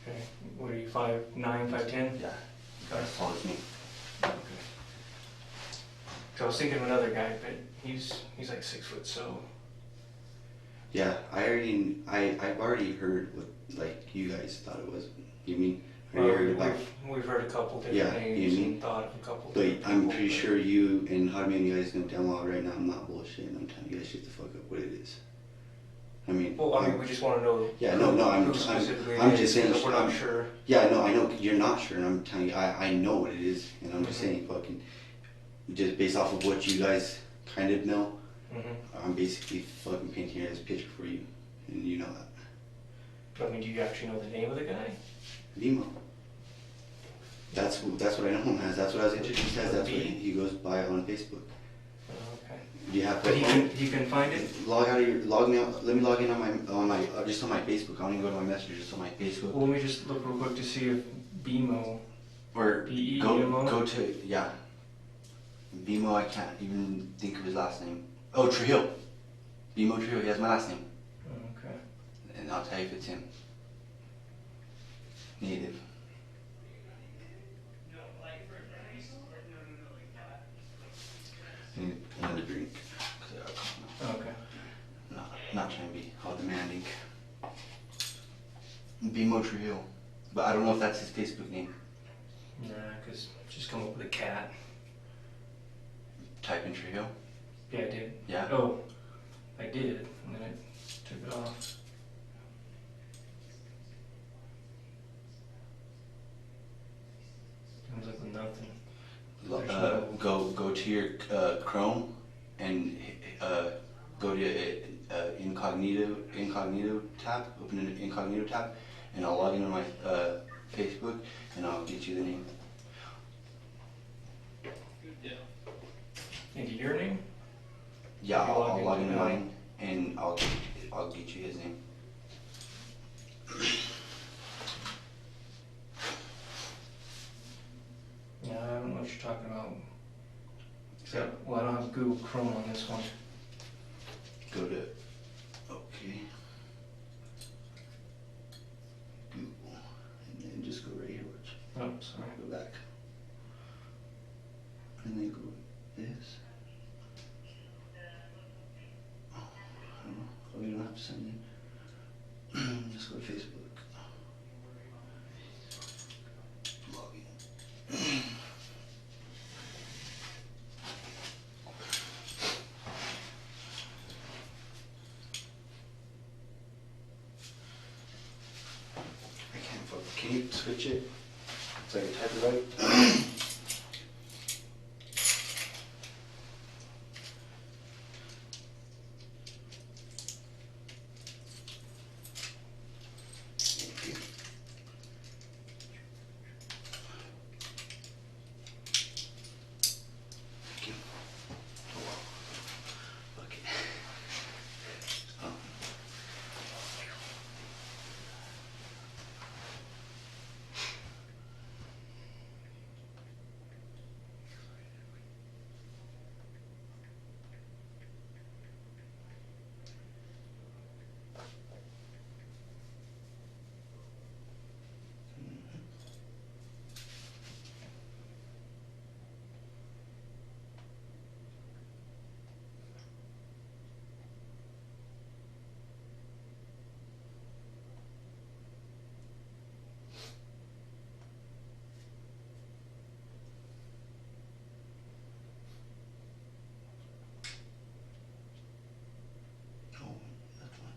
Okay. What are you, 5'9", 5'10"? Yeah, God, as tall as me. Okay. So I was thinking of another guy, but he's like 6 foot, so. Yeah, I've already heard what, like, you guys thought it was. You mean? I already heard about. We've heard a couple different Yeah, names you mean? and thought of a couple But different I'm people, pretty but- sure you and Hotman, you guys know damn well right now I'm not bullshitting. I'm telling you guys shit the fuck up what it is. I mean. Well, I mean, we just want to know. Yeah, no, I'm who specifically it I'm is, just saying. because we're not sure. Yeah, no, I know you're not sure, and I'm telling you, I know what it is, and I'm just saying, fucking, just based off of what you guys kind of know, I'm basically fucking painting this picture for you, and you know that. I mean, do you actually know the name of the guy? Vimo. That's what I know him as. That's what I was introduced as. That's what he goes by on Facebook. Oh, okay. Do you have? But he can find it. Log me out. Let me log in on my just on my Facebook. I don't even go to my messages. Just on my Facebook. Well, let me just look real quick to see if BMO. Or B-E-M-O? go to yeah. Bimo, I can't even think of his last name. Oh, Trujillo. Bimo Trujillo. He has my last name, Okay. and I'll tell you if it's him. Native. I need another drink. 'Cause I got coffee. Okay. Not trying to be all demanding. Bimo Trujillo. But I don't know if that's his Facebook name. Nah, because just come up with a cat. Type in Trujillo. Yeah, I did. Yeah. Oh, I did, and then it took it off. Comes up with nothing. Chrome and go to incognito tab. Open an incognito tab, and I'll log into my Facebook, and I'll get you the name. Good deal. Into your name? Yeah, You I'll log into now? mine, and I'll get you his name. Yeah, I don't know what you're talking about. Well, I don't have Google Chrome on this one. Go to okay. Google, and then just go right here. Watch. Oh, sorry. Go back, and then go this. Oh, I don't know. Oh, you don't have to send in. Just go to Facebook. Log in. I can't fuck. Can you switch it so I can type it right? Thank you. Thank you. Oh wow. Okay. Oh. Oh, that's one.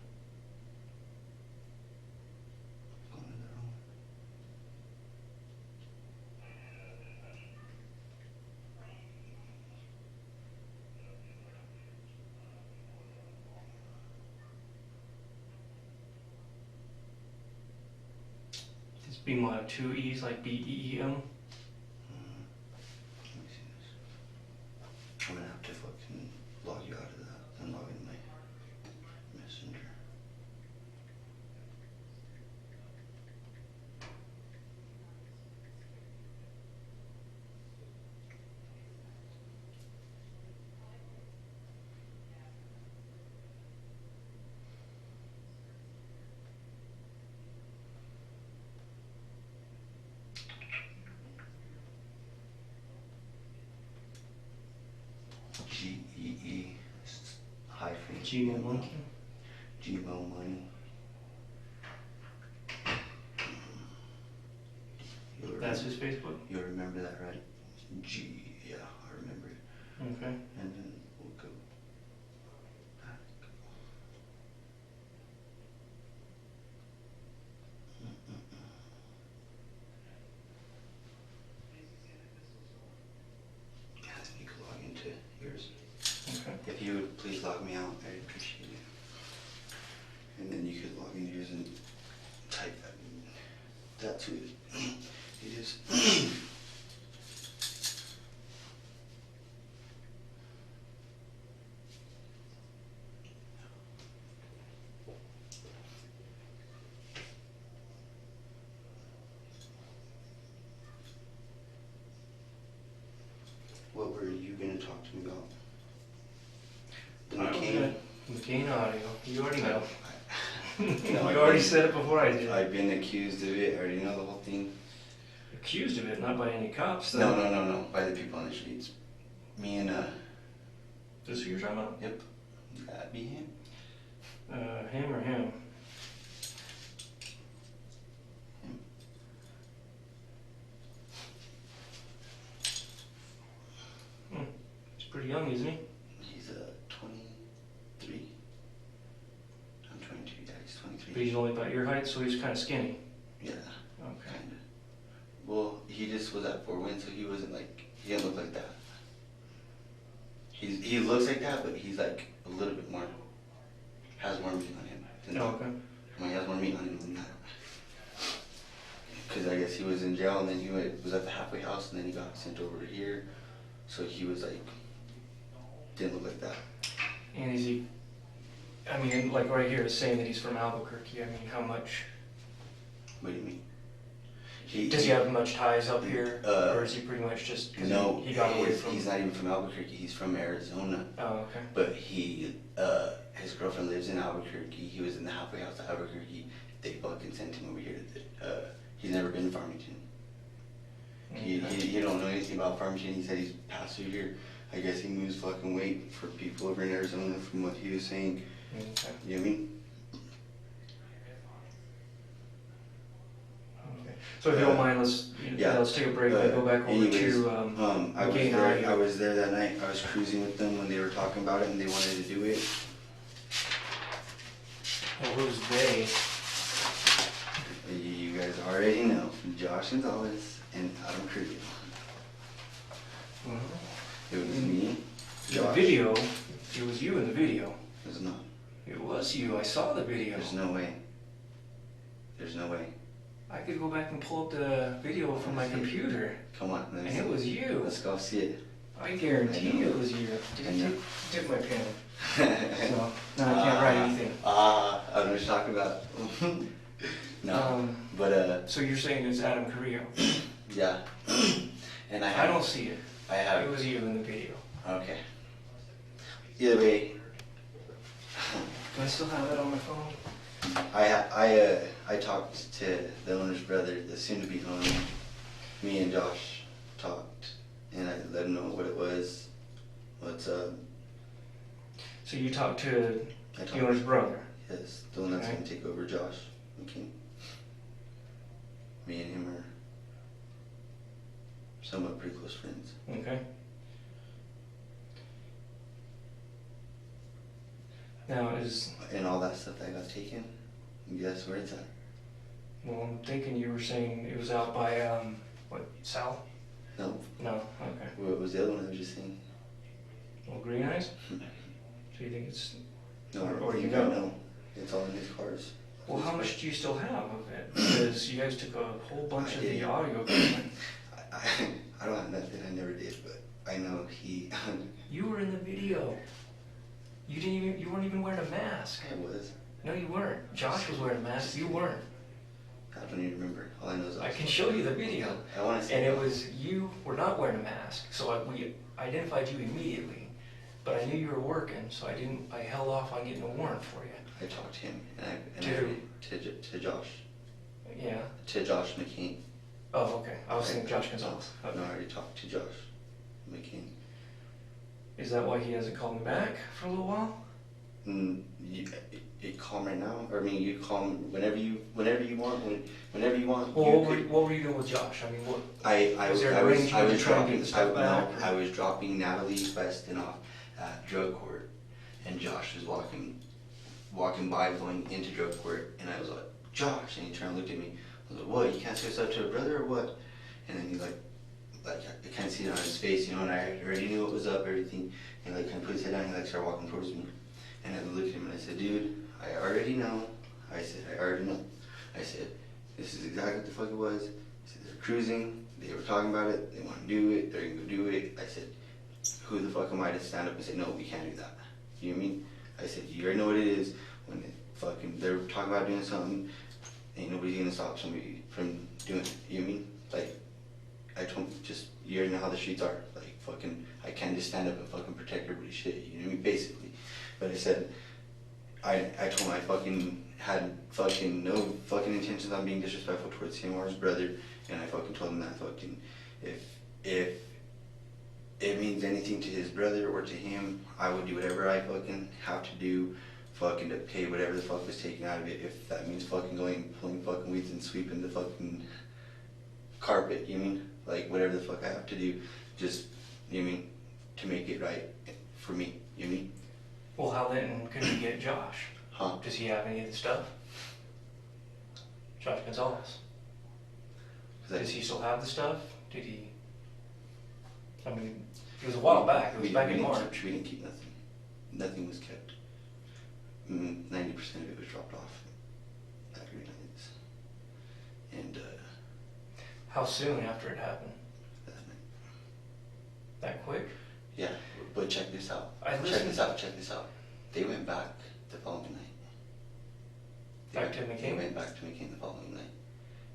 Going to the wrong one. This beam will have two E's, like BEEM. Let me see this. I'm gonna have to fucking log you out of that and log into my messenger. GEE hyphen Gmail monkey. Gmail money. That's his Facebook? You'll remember that, right? Yeah, I remember it. Okay. And then we'll go back. Yeah, then you can log into yours. Okay. If you would please log me out, I'd appreciate it. And then you could log into yours and type that's who it is. What were you gonna talk to me about? The McCain? McCain audio. You already know. No, You I've already been- said it before I did. I've been accused of it. I already know the whole thing. Accused of it, not by any cops. No, by the people on the streets. Me and This is who you're talking about? yep, that'd be him. Him or him? He's pretty young, isn't he? He's 23. I'm 22. Yeah, he's But 23. he's only about your height, so he's kind of skinny. Yeah, Okay. kinda. Well, he just was at Fort Wayne, so he wasn't like he didn't look like that. he looks like that, but he's like a little bit more, has more meat on him than that. Okay. I mean, he has more meat on him than that. Because I guess he was in jail and then he was at the halfway house and then he got sent over here. So he was like, didn't look like that. And is he, I mean, like right here it's saying that he's from Albuquerque. I mean, how much, What do you mean? does he have much ties up here? Or is he pretty much just, because No, he got away from... he's not even from Albuquerque, he's from Arizona. Oh, okay. But his girlfriend lives in Albuquerque, he was in the halfway house at Albuquerque. They fucking sent him over here he's never been to Farmington. He don't know anything about Farmington, he said he's passed through here. I guess he moves fucking weight for people over in Arizona from what he was saying. Okay. You know what I mean? Okay. So if you don't mind, let's take a break and go back over anyways, to I was there that night. I was cruising with them when they were talking about it and they wanted to do it. Well, who's they? You guys already know, Josh Gonzalez and Adam Trujillo. It was me, The Josh. video, it was you in the video. It was not. It was you, I saw the video. There's no way. There's no way. I could go back and pull up the video from my computer, Come on, let me and see. it was you. Let's go see it. I guarantee I know. it was you. I know. Dip my pen. So, now I can't write anything. I don't know what you're talking about. No, but So you're saying it's Adam Carrillo? yeah. And I don't see it. I have. It was you in the video. Okay. Either way, Do I still have that on my phone? I talked to the owner's brother, the soon-to-be owner. Me and Josh talked, and I let him know what it was. What's up? So you talked to I the owner's brother? Yes, the one that's Okay. gonna take over Josh. Okay. Me and him are somewhat pretty close friends. Okay. Now And all that stuff that got taken, guess where it's at? well, I'm thinking you were saying it was out by, what, South? No, No, okay. what was the other one I was just saying? Well, Green Eyes? So you think it's, No, Or you don't don't? know. It's all in his cars. well, how much do you still have of it? Because you guys took a whole bunch of the did. audio equipment. I don't have nothing, I never did, but I know he, You were in the video. You weren't even wearing a mask. I was. No, you weren't. Josh was wearing a mask, you weren't. I don't even remember. All I know is I can show you the video. I want to say And it was, you were not wearing a mask, so we identified you immediately. But I knew you were working, so I held off on getting a warrant for you. I talked to him and To who? to Josh. Yeah. To Josh McCain. Oh, okay. I was thinking Josh Gonzalez. Okay. No, I already talked to Josh McCain. Is that why he hasn't called me back for a little while? You call him right now, or I mean, you call him whenever you want. Whenever you want. Well, you what were you doing with Josh? I mean, what? I Was there an I was arrangement to try and dropping get the stuff back, or- I was dropping Natalie Weston off at drug court, and Josh was walking by going into drug court, and I was like, Josh, and he turned and looked at me. I was like, what? You can't say what's up to a brother or what? And then he's like I kind of see it on his face, you know, and I already knew what was up, everything. And like kind of put his head down, and he started walking towards me, and I looked at him and I said, dude, I already know. I said, I already know. I said, this is exactly what the fuck it was. I said, they're cruising, they were talking about it, they want to do it, they're gonna go do it. I said, who the fuck am I to stand up and say, no, we can't do that? You know what I mean? I said, you already know what it is. When they're talking about doing something, ain't nobody gonna stop somebody from doing it. You know what I mean? Like, I told him, just, you already know how the streets are. Like, fucking, I can't just stand up and fucking protect everybody's shit. You know what I mean? Basically. But I said, I told him I fucking had fucking no fucking intentions on being disrespectful towards him or his brother, and I fucking told him that fucking if it means anything to his brother or to him, I would do whatever I fucking have to do fucking to pay whatever the fuck was taken out of it. If that means fucking going pulling fucking weeds and sweeping the fucking carpet, you mean? Like whatever the fuck I have to do, just, you mean, to make it right for me, you mean? Well, how then could you get Josh? Huh? Does he have any of the stuff? Josh Gonzalez. Does he still have the stuff? Did he? I mean, It was a while back. It was back in didn't March. we didn't keep nothing. Nothing was kept. 90% of it was dropped off at Green Heights. And How soon after it happened? that night. That quick? Yeah, but check this out. I Check listened- this out. Check this out. They went back the following night. Back to They McCain? went back to McCain the following night,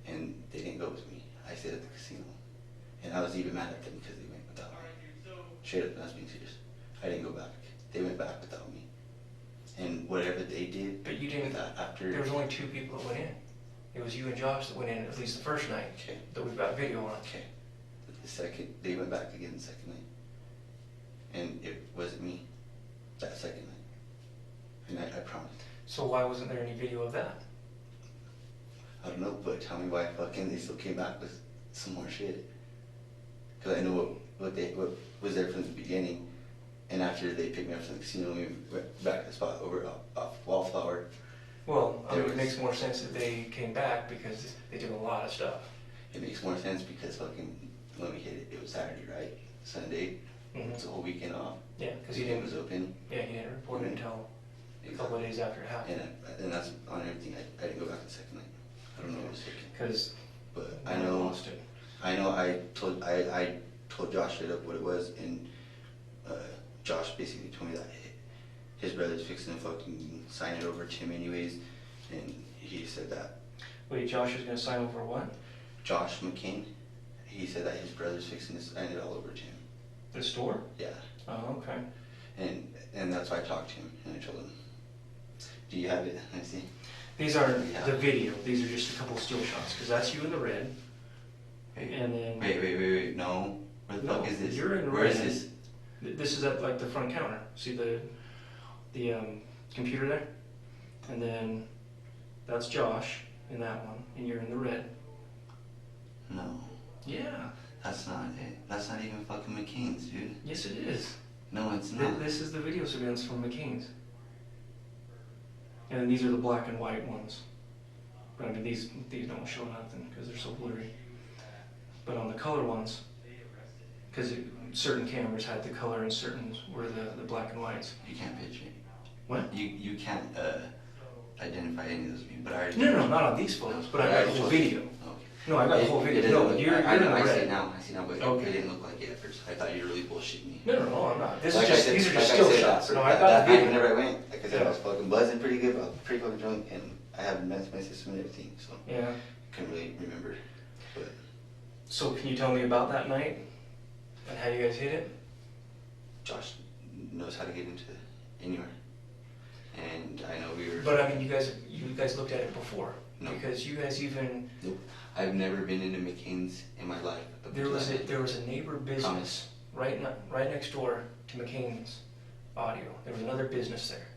and they didn't go with me. I stayed at the casino, and I was even mad at them because they went without me. Straight up, I was being serious. I didn't go back. They went back without me, and whatever they did. But you didn't. After. There was only 2 people that went in. It was you and Josh that went in at least the first night. Okay. That we've got video on. Okay. The second, they went back again the second night, and it wasn't me. That second night, and I promise. So why wasn't there any video of that? I don't know, but tell me why fucking they still came back with some more shit. Cause I know what was there from the beginning, and after they picked me up from the casino, we went back to the spot over off Wallflower. Well, I mean, There it makes more sense that they came back because they took a lot of stuff. It makes more sense because fucking when we hit it, it was Saturday, right? Sunday, it's a whole weekend off. Yeah, because he It didn't. was open. Yeah, he didn't report it until a couple of days after it happened. And that's on everything. I didn't go back the second night. I don't know what was taken. Because But I know I told Josh straight up what it was, and Josh basically told me that his brother's fixing to fucking sign it over to him anyways, and he said that Wait, Josh is going to sign over what? Josh McCain, he said that his brother's fixing to sign it all over to him. The store? Yeah, Oh, okay. and that's why I talked to him, and I told him, do you have it? I see. These aren't Yeah. the video. These are just a couple still shots because that's you in the red. Wait, And then wait, no. Where the No, fuck is this? you're in Where is red. this? This is at like the front counter. See the computer there? And then that's Josh in that one, and you're in the red. No, Yeah. that's not it. That's not even fucking McCain's, dude. Yes, it is. No, it's not. This is the video surveillance from McCain's. And then these are the black and white ones. But I mean, these don't show nothing because they're so blurry. But on the color ones, because certain cameras had the color and certain were the black and whites. You can't pitch it. What? You can't identify any of those people, but I already. No, not on these photos, but I got the whole video. Okay. No, I got the whole It video. doesn't No, look- you're I in know, the I see red. it now, but Okay. it didn't look like it at first. I thought you were really bullshitting me. No, I'm not. This is Like I just said- these are like just I still said, shots. that- No, I that got the night video. whenever I went, like I said, Yeah. I was fucking buzzing pretty good, but I was pretty fucking drunk, and I had messed my system and everything, so Yeah. I couldn't really remember. But So can you tell me about that night and how you guys hit it? Josh knows how to get into anywhere, and I know we were. But I mean, you guys looked at it before No. because you guys even Nope. I've never been into McCain's in my life. up there until was that night. a neighbor business right next door to McCain's Audio. There was another business there,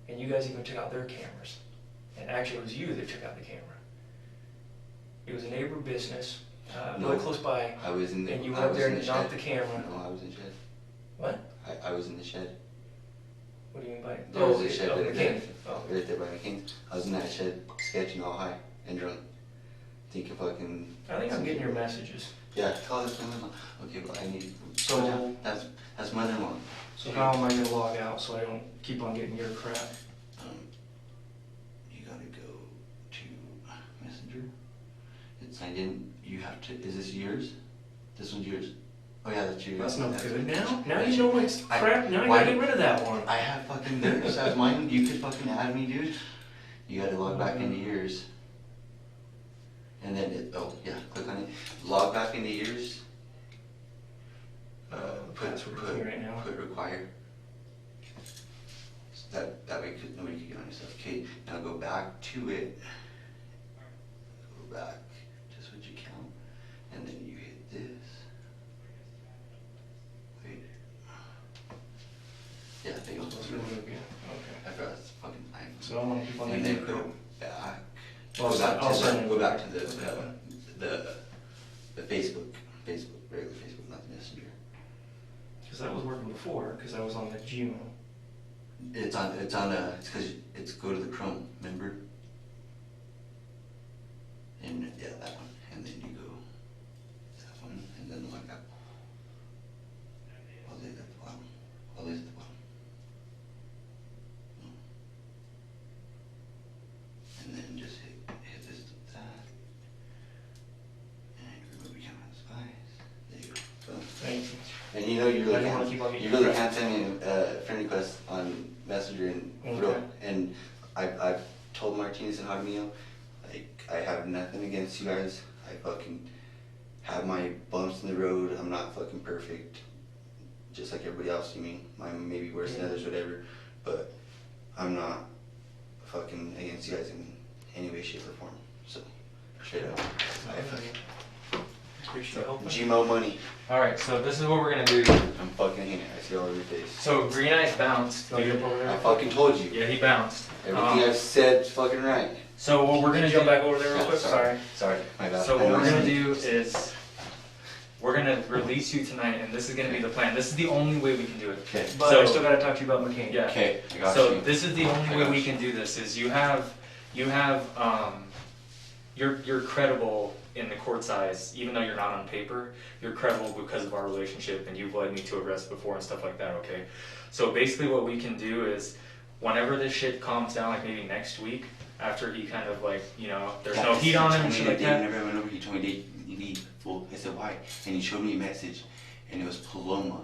and you guys even took out their cameras. And actually, it was you that took out the camera. It was a neighbor business, really No. close by, I was in the. and you I went up was there in and the knocked shed. the camera. No, I was in the shed. What? I was in the shed. What do you mean by? There was a okay, shed oh, right there. McCain. Oh. Right there by McCain's. I was in that shed, sketching all high and drunk. Thinking fucking. I think I'm getting your messages. Yeah, call this my mother-in-law. Okay, but I need. So- That's mother-in-law. So how am I gonna log out so I don't keep on getting your crap? You gotta go to Messenger. It's signed in. You have to. Is this yours? This one's yours. Oh yeah, that's yours. That's no good. Now That's you know yours. my crap. Now you why- gotta get rid of that one. I have fucking theirs. That's mine. You could fucking add me, dude. You gotta log back into yours. And then click on it. Log back into yours. Password with me right now. Put require. That way nobody can get on your stuff. Okay, now go back to it. Go back to switch account. And then you hit this. Wait. Yeah, there you go. That's really good. Okay. I forgot it's fucking iPhone. So I want to keep on And getting then your go crap. back. I'll send it. Go back to Okay. the Facebook, regular Facebook, not the Messenger. Because that was working before, because I was on the Gmail. It's because it's go to the Chrome, remember? And yeah, that one. And then you go that one, and then log out. know you I really didn't want to keep on can't. getting You really pressed. can't send me a friend request on Messenger and Okay. and I've told Martinez and Jaramillo, like, I have nothing against you guys. I fucking have my bumps in the road. I'm not fucking perfect, just like everybody else. You mean I'm maybe worse than others, whatever. But I'm not fucking against you guys in any way, shape, or form. So straight up, I fucking Appreciate helping. Gmo money. Alright, so this is what we're gonna do. I'm fucking in it. I see all over your face. So Green Eyes bounced. Wanna get up over there? I fucking told you. Yeah, he bounced. Everything I've said is fucking right. So what we're Can gonna you jump do. back over there real quick? Sorry. Sorry, my bad. So I what know we're it's- gonna do is we're gonna release you tonight, and this is gonna be the plan. This is the only way we can do it. Okay. But So- I still gotta talk to you about McCain. Yeah. Okay, I got So you. this is the I only way got we you. can do this. Is you're credible in the court's eyes, even though you're not on paper. You're credible because of our relationship, and you've led me to arrest before and stuff like that. Okay. So basically, what we can do is, whenever this shit calms down, like maybe next week, after he kind of like, there's no heat on him and shit like that. Whenever I went over, he told me to leave. Fool. I said why? And he showed me a message, and it was Paloma.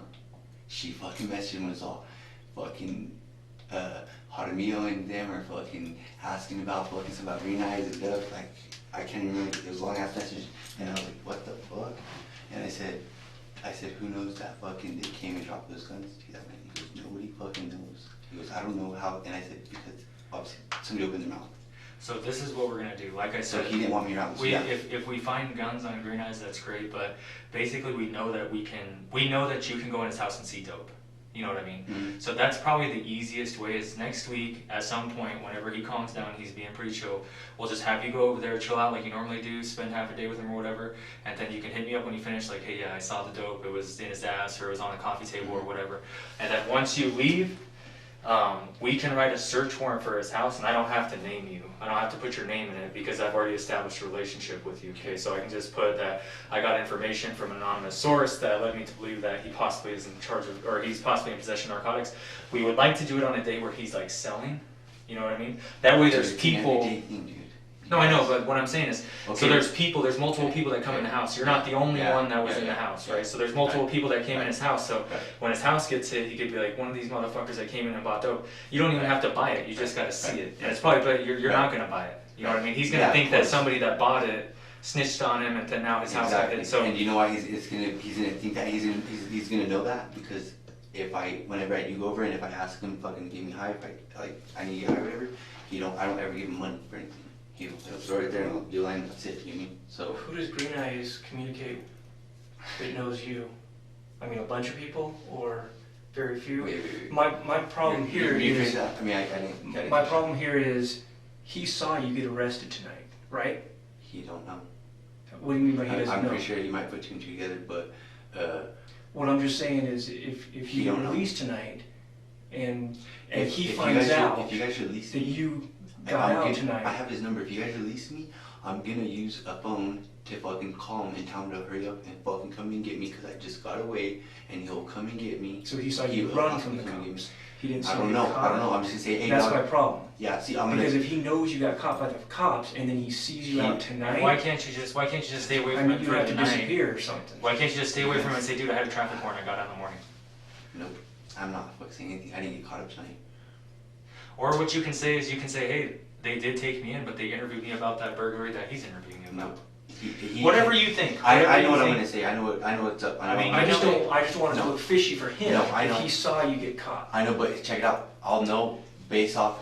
She fucking messaged him, was all fucking Jaramillo and them are fucking asking about fucking something about Green Eyes and stuff. Like, I can't even remember. It was a long ass message, and I was like, what the fuck? And I said, who knows that fucking they came and dropped those guns? He goes, nobody fucking knows. He goes, I don't know how. And I said, because obviously somebody opened their mouth. So this is what we're gonna do. Like I So said, he didn't want me around. So we yeah. if we find guns on Green Eyes, that's great. But basically, we know that you can go in his house and see dope. You know what I mean? Mhm. So that's probably the easiest way. Is next week at some point, whenever he calms down, he's being pretty chill. We'll just have you go over there, chill out like you normally do, spend half a day with him or whatever, and then you can hit me up when you finish. Like, hey, yeah, I saw the dope. It was in his ass, or it was on the coffee table, or whatever. And then once you leave, we can write a search warrant for his house, and I don't have to name you. I don't have to put your name in it because I've already established a relationship with you. Okay, so I can just put that I got information from an anonymous source that led me to believe that he possibly is in charge of, or he's possibly in possession of narcotics. We would like to do it on a day where he's like selling. You know what I mean? That way, there's It's an people. everyday thing, dude. No, I know, but what I'm saying is, so Okay. there's multiple people that come in the house. You're not the only Yeah, one that was yeah, in the yeah, house, yeah. right? So there's multiple Right. people that came in his house. So Right. when his house gets hit, he could be like one of these motherfuckers that came in and bought dope. You don't even have to buy it. You just got to see it. And it's probably, but you're not gonna buy it. You know what I mean? He's gonna Yeah, think of that course. somebody that bought it snitched on him, and then now his house got Exactly. hit. So And you know why he's gonna think that he's gonna know that? Because whenever I do go over and if I ask him fucking give me high, if I need to get high or whatever, I don't ever give him money for anything. He'll throw it there and I'll do line, that's it, you know what I mean? So Who does Green Eyes communicate that knows you? I mean, a bunch of people or very few? wait. My problem here is, I mean I didn't my problem here is, he saw you get arrested tonight, right? he don't know. What do you mean by he doesn't I'm know? pretty sure he might put two and two together, but What I'm just saying is, if He you get don't know. released tonight, and if he you finds guys out if you guys release that me, you got out I tonight, have his number. If you guys release me, I'm gonna use a phone to fucking call him and tell him to hurry up and fucking come and get me because I just got away and he'll come and get me. so he saw you He'll run from possibly the come and get me. cops. He didn't see I don't you know. get caught. I don't know. I'm just gonna say, hey, That's dog. my problem. Yeah. See, I'm Because gonna. if he knows you got caught by the cops and then he sees you out tonight, why can't you just stay away I from mean, him you for have the to night? disappear or something. Why can't you just stay away from him and say, dude, I had a traffic warrant, I got out in the morning? Nope. I'm not fucking saying anything. I didn't get caught up tonight. Or what you can say is, hey, they did take me in, but they interviewed me about that burglary that he's interviewing me about. Nope. He- Whatever you think. I whatever know you what I'm think. gonna say. I know what's up. I mean, I just know- don't. I just want it to No. look fishy for him No, I if know. he saw you get caught. I know, but check it out. I'll know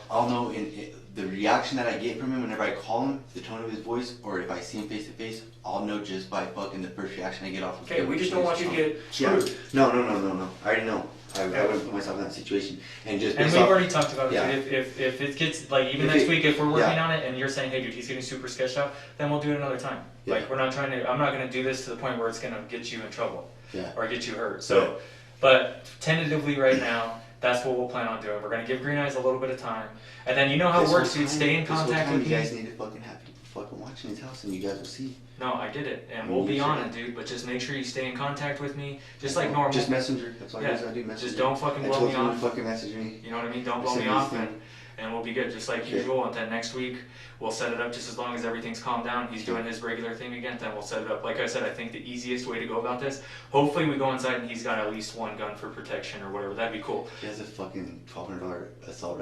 I'll know in the reaction that I get from him whenever I call him, the tone of his voice, or if I see him face to face, I'll know just by fucking the first reaction I get off of Okay, we just don't want you to get Yeah. screwed. No. I already know. I wouldn't put myself in that situation. And just And based we've off, already talked about it. Yeah. Dude. If it gets like even If next it- week, if we're working yeah. on it and you're saying, hey, dude, he's getting super sketched out, then we'll do it another time. Yeah. Like we're not trying to. I'm not going to do this to the point where it's going to get you in trouble yeah. or get you hurt. So, but tentatively right now, that's what we'll plan on doing. We're going to give Green Eyes a little bit of time, and then you know how it This works. whole Dude, stay in this whole contact time with you me. guys need to fucking have people fucking watching his house, and you guys will see. No, I get it, and I we'll mean, be you on should. it, dude. But just make sure you stay in contact with me, just like normal. Just messenger. That's all Yeah. I do. Messenger. Just don't fucking I blow told me you to off. fucking message me. You know what I mean? Don't I blow said me this off, thing. and we'll be good, just like Okay. usual. And then next week we'll set it up just as long as everything's calmed down. He's doing his regular thing again. Then we'll set it up. Like I said, I think the easiest way to go about this. Hopefully, we go inside and he's got at least one gun for protection or whatever. That'd be cool. He has a fucking $1,200 assault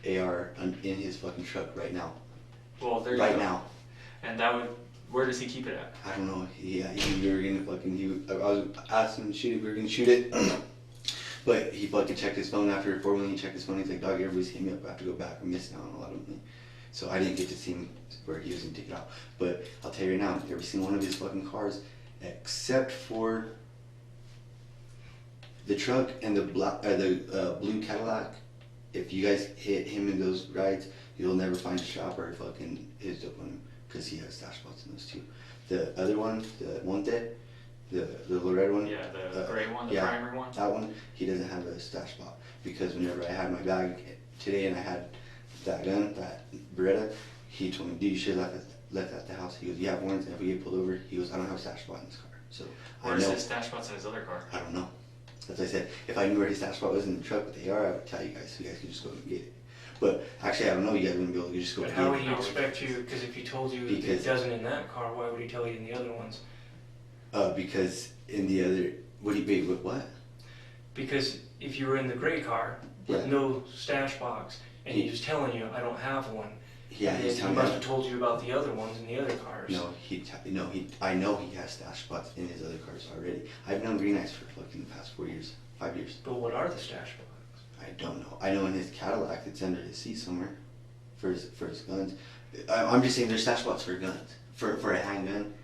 AR in his fucking truck right now. Well, there you Right go. now. And that would. Where does he keep it at? I don't know. We were gonna fucking. I was asking him to shoot it. We were gonna shoot it, but he fucking checked his phone after 4 million. He checked his phone. He's like, "Dog, everybody's hitting me up. I have to go back. I'm missing out on a lot of money." So I didn't get to see him where he was gonna take it out. But I'll tell you right now, every single one of his fucking cars, except for the truck and the blue Cadillac. If you guys hit him in those rides, you'll never find a shop or fucking his dope on him. Because he has stash spots in those too. The other one, the Monte, the little red one. Yeah, the gray one, the yeah, primary one. That one, he doesn't have a stash spot. Because whenever I had my bag today and I had that gun, that Beretta, he told me, dude, you should have left at the house. He goes, you have warrants, and if we get pulled over, he goes, I don't have a stash spot in this car. So Where's I know. his stash spots in his other car? I don't know. As I said, if I knew where his stash spot was in the truck with the AR, I would tell you guys, so you guys could just go and get it. But actually, I don't know. You guys wouldn't be able to just go But and how get would it. he expect you, because if he told you that Because- it doesn't in that car, why would he tell you in the other ones? Because in the other, what? Because if you were in the gray car with Yeah. no stash box, and he was telling you, I don't have one, Yeah, then he's he telling must me. have told you about the other ones in the other cars. No, I know he has stash spots in his other cars already. I've known Green Eyes for fucking the past 4 years, 5 years. But what are the stash boxes? I don't know. I know in his Cadillac it's under his seat somewhere for his guns. I'm just saying there's stash spots for guns, for a handgun.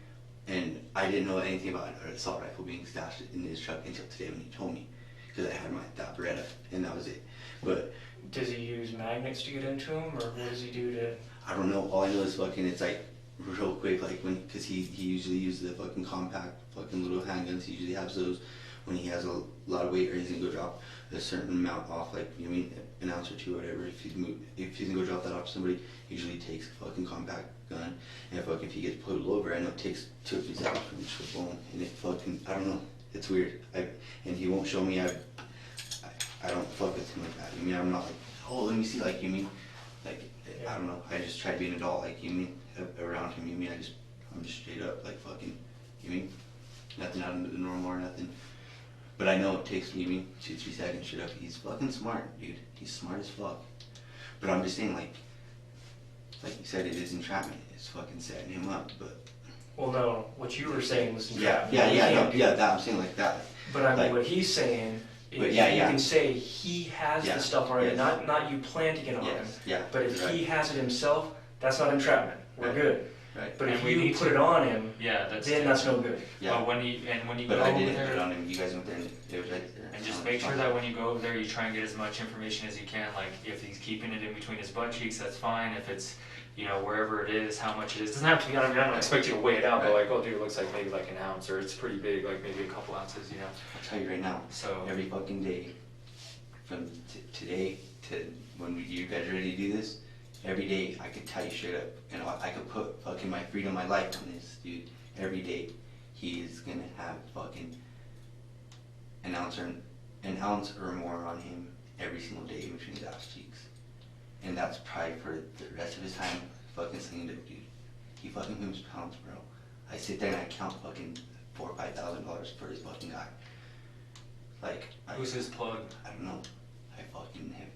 And I didn't know anything about an assault rifle being stashed in his truck until today when he told me. Because I had that Beretta, and that was it. But Does he use magnets to get into them, or what does he do to... I don't know. All I know is fucking it's like real quick, like because he usually uses the fucking compact fucking little handguns. He usually has those when he has a lot of weight or he's gonna go drop a certain amount off, like you mean an ounce or two or whatever. If he's gonna go drop that off to somebody, he usually takes a fucking compact gun. And if he gets pulled over, I know it takes 2 or 3 seconds for him to flip on. And it fucking, I don't know. It's weird. And he won't show me. I don't fuck with him like that. You mean I'm not like, oh, let me see, like you mean, like I don't know. I just try to be an adult, like you mean around him. You mean I'm just straight up like fucking. You mean nothing out of the normal or nothing. But I know it takes you mean 2, 3 seconds. Straight up. He's fucking smart, dude. He's smart as fuck. But I'm just saying, like you said, it is entrapment. It's fucking setting him up. But Well, no, what you were saying was yeah, entrapment. that I'm saying like that. But I mean, like- what he's saying is But yeah, you yeah. can say he has Yeah, the stuff already, yes. not you plan to get on him. Yes, yeah. But if right, he has it himself, that's not entrapment. We're Right. good. right. But And if we you need put to- it on him, Yeah, that's then that's no good. Yeah. But when you But go I over didn't put it there, on him. You guys went there and it was right there. and just make sure that when you go over there, you try and get as much information as you can. Like if he's keeping it in between his butt cheeks, that's fine. If it's wherever it is, how much it is. Doesn't have to be. I mean, I don't expect you to weigh it out, but Right. like, oh, dude, it looks like maybe like an ounce, or it's pretty big, like maybe a couple ounces. I'll tell you right now. So Every fucking day, from today to when you guys are ready to do this, every day I could tell you straight up, and I could put fucking my freedom, my life on this dude. Every day, he is gonna have fucking an ounce or more on him every single day in between his ass cheeks, and that's probably for the rest of his time fucking slinging dope, dude. He fucking moves pounds, bro. I sit there and I count fucking $4,000 or $5,000 for his fucking guy. Like, who's his plug? I don't know. I fucking have.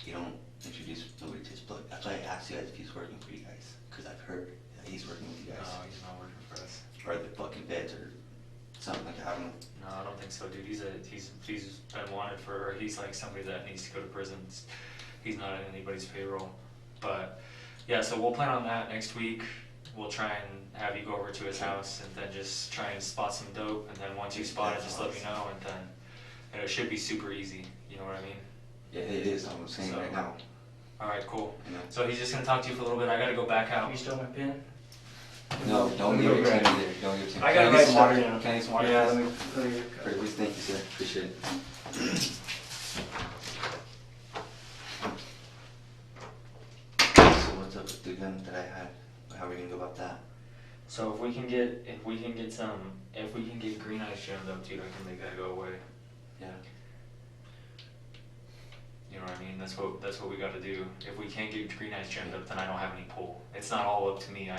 You don't introduce nobody to his plug. That's why I asked you guys if he's working for you guys, because I've heard that he's working with you guys, No, he's not working for us. or the fucking feds or something like that. I don't know. No, I don't think so, dude. He's been wanted for, or he's like somebody that needs to go to prison. He's not on anybody's payroll. But yeah, so we'll plan on that next week. We'll try and have you go over to his house and then just try and spot some dope. And then once you spot it, just let me know. And then it should be super easy. You know what I mean? Yeah, it is. I'm saying So- right now. All right, cool. You know. So he's just gonna talk to you for a little bit. I gotta go back Have out. you still my pen? No, don't give it to him either. Don't give it to him. I Can gotta get write some water? stuff down. Can I get some water? Yeah, please? let me Please, thank you, sir. Appreciate it. So what's up with the gun that I had? How are we gonna go about that? So if we can get Green Eyes jammed up, dude, I can make that go away. Yeah. know what I mean? That's what we got to do. If we can't get green eyes trimmed up, then I don't have any pull. It's not all up to me.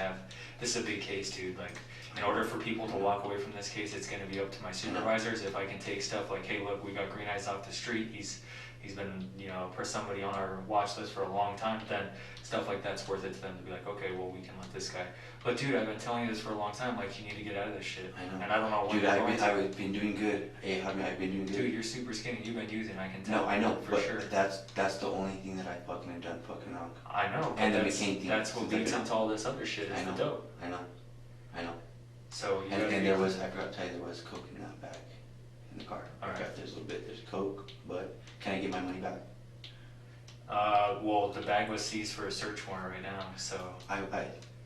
This is a big case, dude. Like, in order for people to walk away from this case, it's going to be up to my supervisors. If I can take stuff like, hey, look, we got green eyes off the street. He's been, you know, for somebody on our watch list for a long time, then stuff like that's worth it to them to be like, okay, well, we can let this guy. But dude, I've been telling you this for a long time, like, you need to get out of this shit. I know. And I don't know when Dude, you're going to. I've been doing good. Hey, I've been doing good. Dude, you're super skinny. You've been using, I can tell. No, I know, for but sure. that's the only thing that I fucking have done fucking wrong. I know, but And the that's, McCain thing. that's what leads into all this other shit is I know. the dope. I know. So you And gotta there be- was, I forgot to tell you, there was coke in that bag in the car. Alright. There's a little bit, there's coke, but can I get my money back? well, the bag was seized for a search warrant right now, so.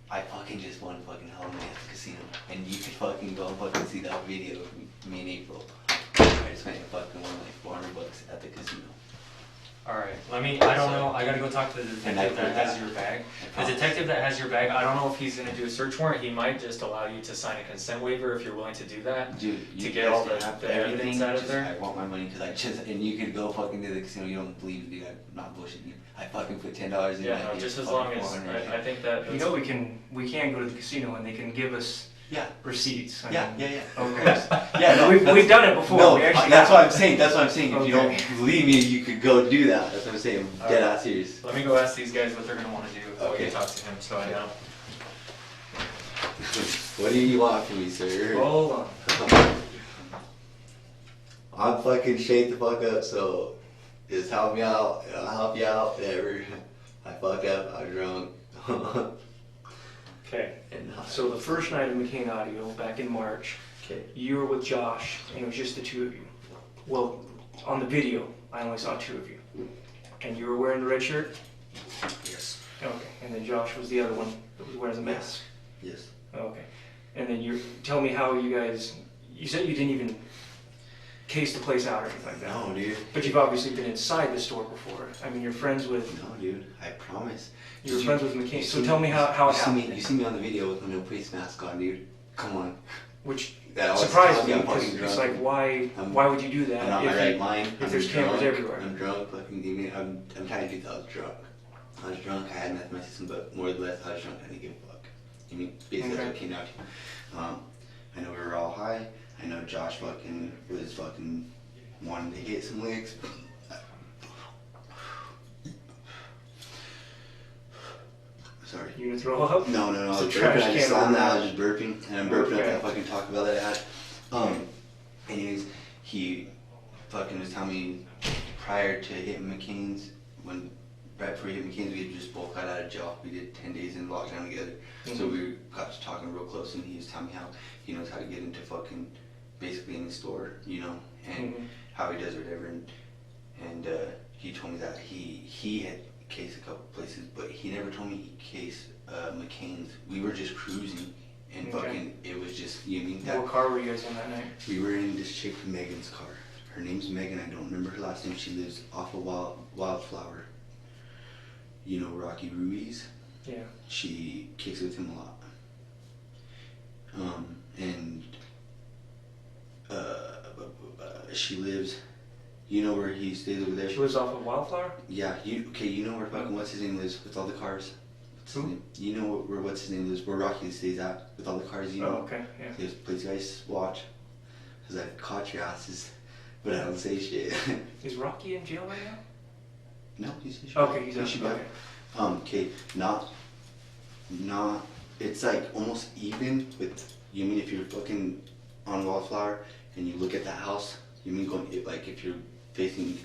I fucking just won fucking hell money at the casino, and you can fucking go and fucking see that video of me in April. I just made fucking won like $400 at the casino. Alright, I don't know, I gotta go talk to the And I detective that put has that- your bag. I The promise. detective that has your bag, I don't know if he's gonna do a search warrant, he might just allow you to sign a consent waiver if you're willing to do that. Dude, To you get all guys the have evidence everything, out of just- there? I want my money because and you could go fucking to the casino, you don't believe me, dude, I'm not bullshitting you. I fucking put $10 in. Yeah, I no, get just as fucking long as, 400. I think that. You know, we can go to the casino and they can give us Yeah, receipts. I yeah, mean, yeah, yeah. Okay. Yeah, no, We've done it before. No, We actually that's have. what I'm saying. That's what I'm saying. If you Okay. don't believe me, you could go do that. That's what I'm saying. I'm dead ass serious. Let me go ask these guys what they're gonna wanna do while Okay. you talk to him, so I know. What do you want from me, sir? Hold on. I'm fucking shake the fuck up, so just help me out. I'll help you out. Whatever. I fuck up. I'm drunk. Okay. And, So the first night of McCain Audio, back in March, okay. you were with Josh, and it was just the two of you. Well, on the video, I only saw two of you. And you were wearing the red shirt? Yes. Okay. And then Josh was the other one that was wearing the mask? Yes. Okay. And then tell me how you guys, you said you didn't even case the place out or anything like that. No, dude. But you've obviously been inside the store before. I mean, you're friends with, No, dude. I promise. you were Did friends with McCain. you So see tell me how it happened. You see me on the video with no face mask on, dude. Come on. Which That always surprised tells me I'm because fucking it's drunk. like, why would you do that I'm not in my right mind. if there's cameras everywhere? I'm drunk. Fucking give me. I'm trying to do that. I was drunk. I was drunk. I had meth in my system, but more or less I was drunk. I didn't give a fuck. You mean basically that's what it came down to. I know we were all high. I know Josh fucking was fucking wanting to hit some licks. Sorry. You gonna throw up? No, I It's a was trash burping. I just can slammed over that. I there. was just burping, and I'm burping up Okay. that fucking Taco Bell that I had. Anyways, he fucking was telling me prior to hitting McCain's, right before he hit McCain's, we had just both got out of jail. We did 10 days in lockdown together. So we got to talking real close, and he was telling me how he knows how to get into fucking basically any store, you know, and how he does whatever. And he told me that he had cased a couple places, but he never told me he cased McCain's. We were just cruising, and fucking, it was just, you mean that? What car were you guys in that night? We were in this chick Megan's car. Her name's Megan. I don't remember her last name. She lives off of Wildflower. You know Rocky Ruiz? Yeah. She kicks with him a lot. And she lives. You know where he stays over there? She lives off of Wildflower? Yeah. You know where fucking what's his name lives with all the cars. What's his name? You know where what's his name lives? Where Rocky stays at with all the cars. You know. Oh, okay. Yeah. This place guys watch, cause I've caught your asses, but I don't say shit. Is Rocky in jail right now? No, he's Okay, he's out. should be Okay. out. Okay, not. It's like almost even with. You mean if you're fucking on Wildflower and you look at that house? You mean going like if you're facing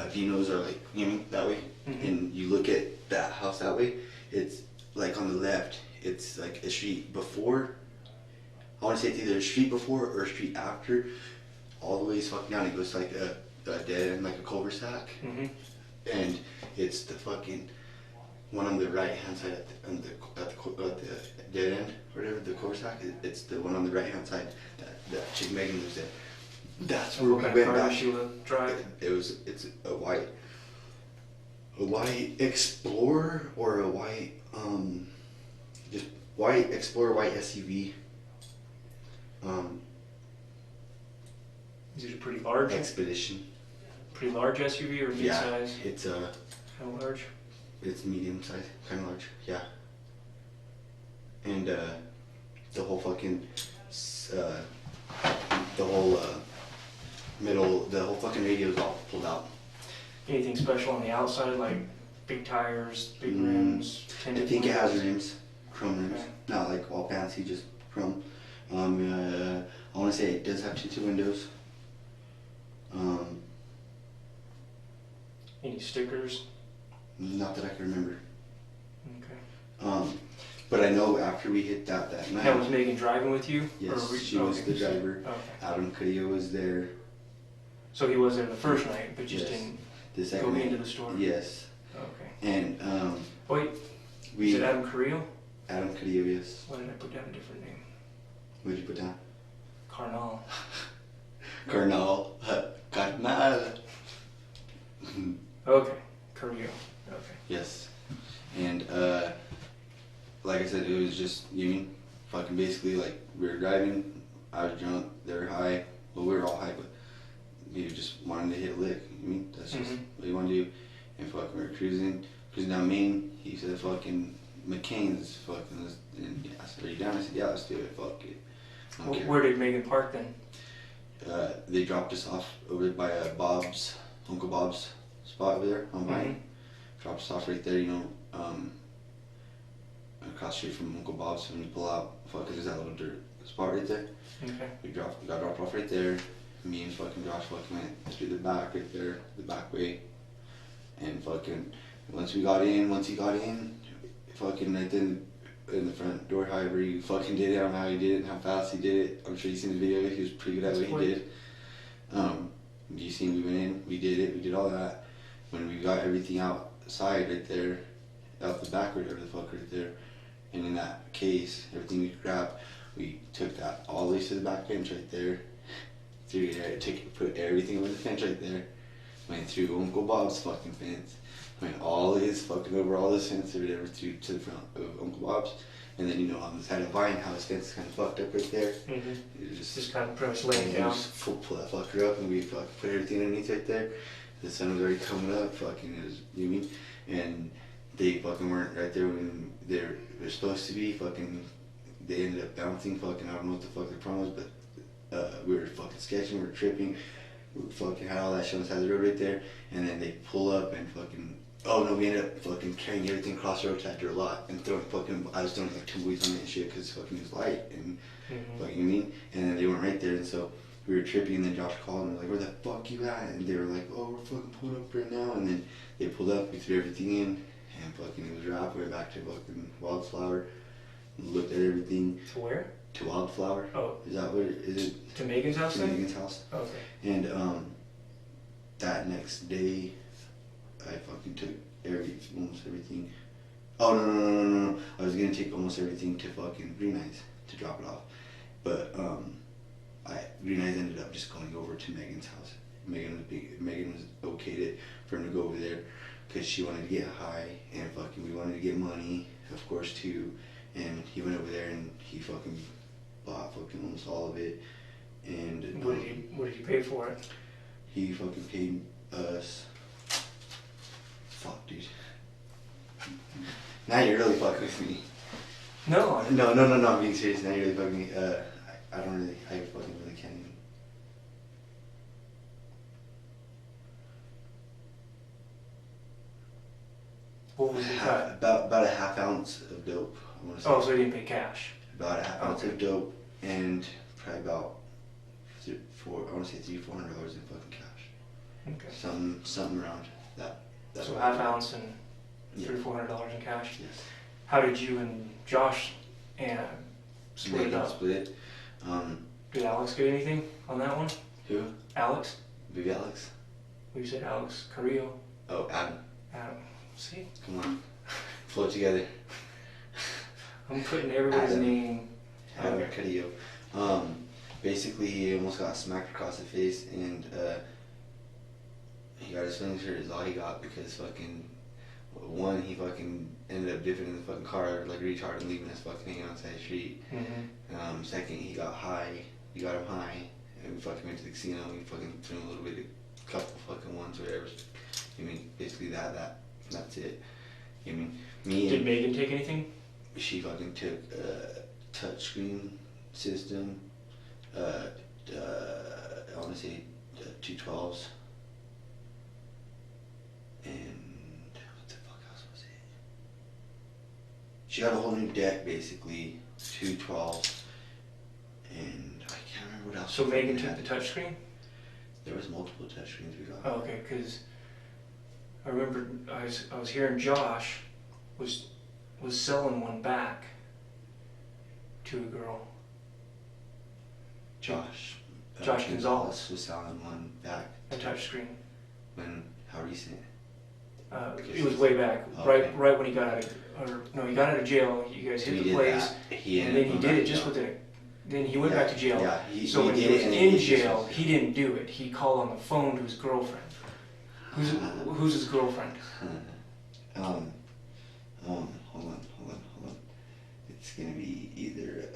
Vino's or like you mean that way, and you look at that house that way? It's like on the left. It's like a street before. I want to say it's either a street before or a street after. All the way fucking down. It goes like a dead end, like a cul-de-sac. And it's the fucking one on the right hand side at the dead end, whatever the cul-de-sac. It's the one on the right hand side that chick Megan lives in. That's where What we kind went of car back. does she drive? It's a white Explorer or a white just white Explorer, white SUV. Is it a pretty large? Expedition. pretty large SUV or Yeah, mid-size? it's Kind of large? it's medium size, kind of large, yeah. And the whole fucking, the whole the whole fucking radio is all pulled out. Anything special on the outside, like big tires, big rims, I tinted think it has windows? rims, chrome rims, Okay. not like all fancy, just chrome. I want to say it does have tinted windows. Any stickers? Not that I can remember. Okay. But I know after we hit that night. Now, was Megan driving with you? Yes, Or she was the driver. Okay. Adam Cudillo was there. So he was there the first night, but just Yes. didn't The go second night. into the store? Yes. Okay. And Wait, is it Adam Carrillo? Adam Cudillo, yes. Why did I put down a different name? What did you put down? Carnal. Colonel. Carnal. Okay. Carrillo. Okay. Yes. And like I said, it was just, you mean, fucking basically like we were driving, I was drunk, they were high, well we were all high, but you just wanted to hit a lick, you mean, that's just what you want to do. And fucking we were cruising down Main, he said fucking McCain's fucking, and I said, are you down? I said, yeah, let's do it, fuck it. I don't care. Where did Megan park then? They dropped us off over by Bob's, Uncle Bob's spot over there on Vine. Dropped us off right there, you know, across the street from Uncle Bob's. When you pull out, fuck, there's that little dirt spot right there. Okay. We got dropped off right there. Me and fucking Josh fucking went through the back right there, the back way. And fucking, once he got in, fucking right then in the front door, however he fucking did it, I don't know how he did it and how fast he did it. I'm sure you've seen the video, he was pretty good at what he did. You seen we went in, we did it, we did all that. When we got everything outside right there, out the back or whatever the fuck right there, and in that case, everything we grabbed, we took that all the way to the back fence right there, through there, put everything over the fence right there, went through Uncle Bob's fucking fence, went all his fucking over all this fence or whatever through to the front of Uncle Bob's, and then you know on the side of Vine how his fence is kind of fucked up right there. It was Just kind of pretty much laying down. just pull that fucker up and we fucking put everything underneath right there. The sun was already coming up, fucking it was, you mean, and they fucking weren't right there when they're supposed to be, fucking, they ended up bouncing, fucking, I don't know what the fuck their problem was, but we were fucking sketching, we were tripping, we fucking had all that shit on the side of the road right there, and then they pull up and fucking, oh no, we ended up fucking carrying everything across the road to that dirt lot, and throwing fucking, I was throwing like tumbleweeds on it and shit, cause fucking it was light, and fucking, you mean, and then they weren't right there, and so, we were tripping, and then Josh called and we were like, where the fuck you at? And they were like, oh, we're fucking pulling up right now. And then they pulled up, we threw everything in, and fucking it was right way back to fucking Wildflower. Looked at everything. To where? To Wildflower. Oh. Is that what it is? It To Megan's house to then? Megan's house. Okay. And that next day, I fucking took almost everything. Oh no. I was gonna take almost everything to fucking Green Eyes to drop it off. But Green Eyes ended up just going over to Megan's house. Megan was okayed it for him to go over there because she wanted to get high and fucking we wanted to get money, of course, too. And he went over there and he fucking bought fucking almost all of it. And What did you pay for it? he fucking paid us. Fuck, dude. Now you're really fucking with me. No. I'm being serious. Now you're really fucking me. I fucking really can't even. What was the cut? About a half ounce of dope, I want to say. Oh, so you didn't pay cash? About a half ounce Okay. of dope and probably about $400 in fucking cash. Okay. Something around that. So half ounce and Yeah. $300 or $400 in cash? Yes. How did you and Josh split it Megan up? split it. Did Alex get anything on that one? Who? Alex? Baby Alex? You said Alex Carrillo. Oh, Adam. Adam. See? Come on. Pull it together. I'm putting everybody's Adam. name. Adam Cudillo. Basically, he almost got smacked across the face, and he got his feelings hurt is all he got because fucking one, he fucking ended up dipping in the fucking car like a retard and leaving us fucking hanging outside the street. Second, he got high. We got him high, and we fucking went to the casino. We fucking threw him a little bit of couple fucking ones, whatever. I mean, basically that's it. I mean, me Did and Megan take anything? she fucking took touchscreen system. I want to say 212s. And what the fuck else was it? She got a whole new deck, basically, 212s, and I can't remember what else. So she Megan fucking took had. the touchscreen? There was multiple touchscreens we got. Oh, okay, because I remember I was hearing Josh was selling one back to a girl. Josh Gonzalez was selling one back. A touchscreen. When? How recent? It was way back, Okay. right when he got out of, or no, he got out of jail. You guys hit He the did place, that. He and ended then up he going did back it just to jail. within. Then he went back to jail. Yeah, So when he did was it and in he just jail, was- he didn't do it. He called on the phone to his girlfriend. Who's his girlfriend? Hold on. It's gonna be either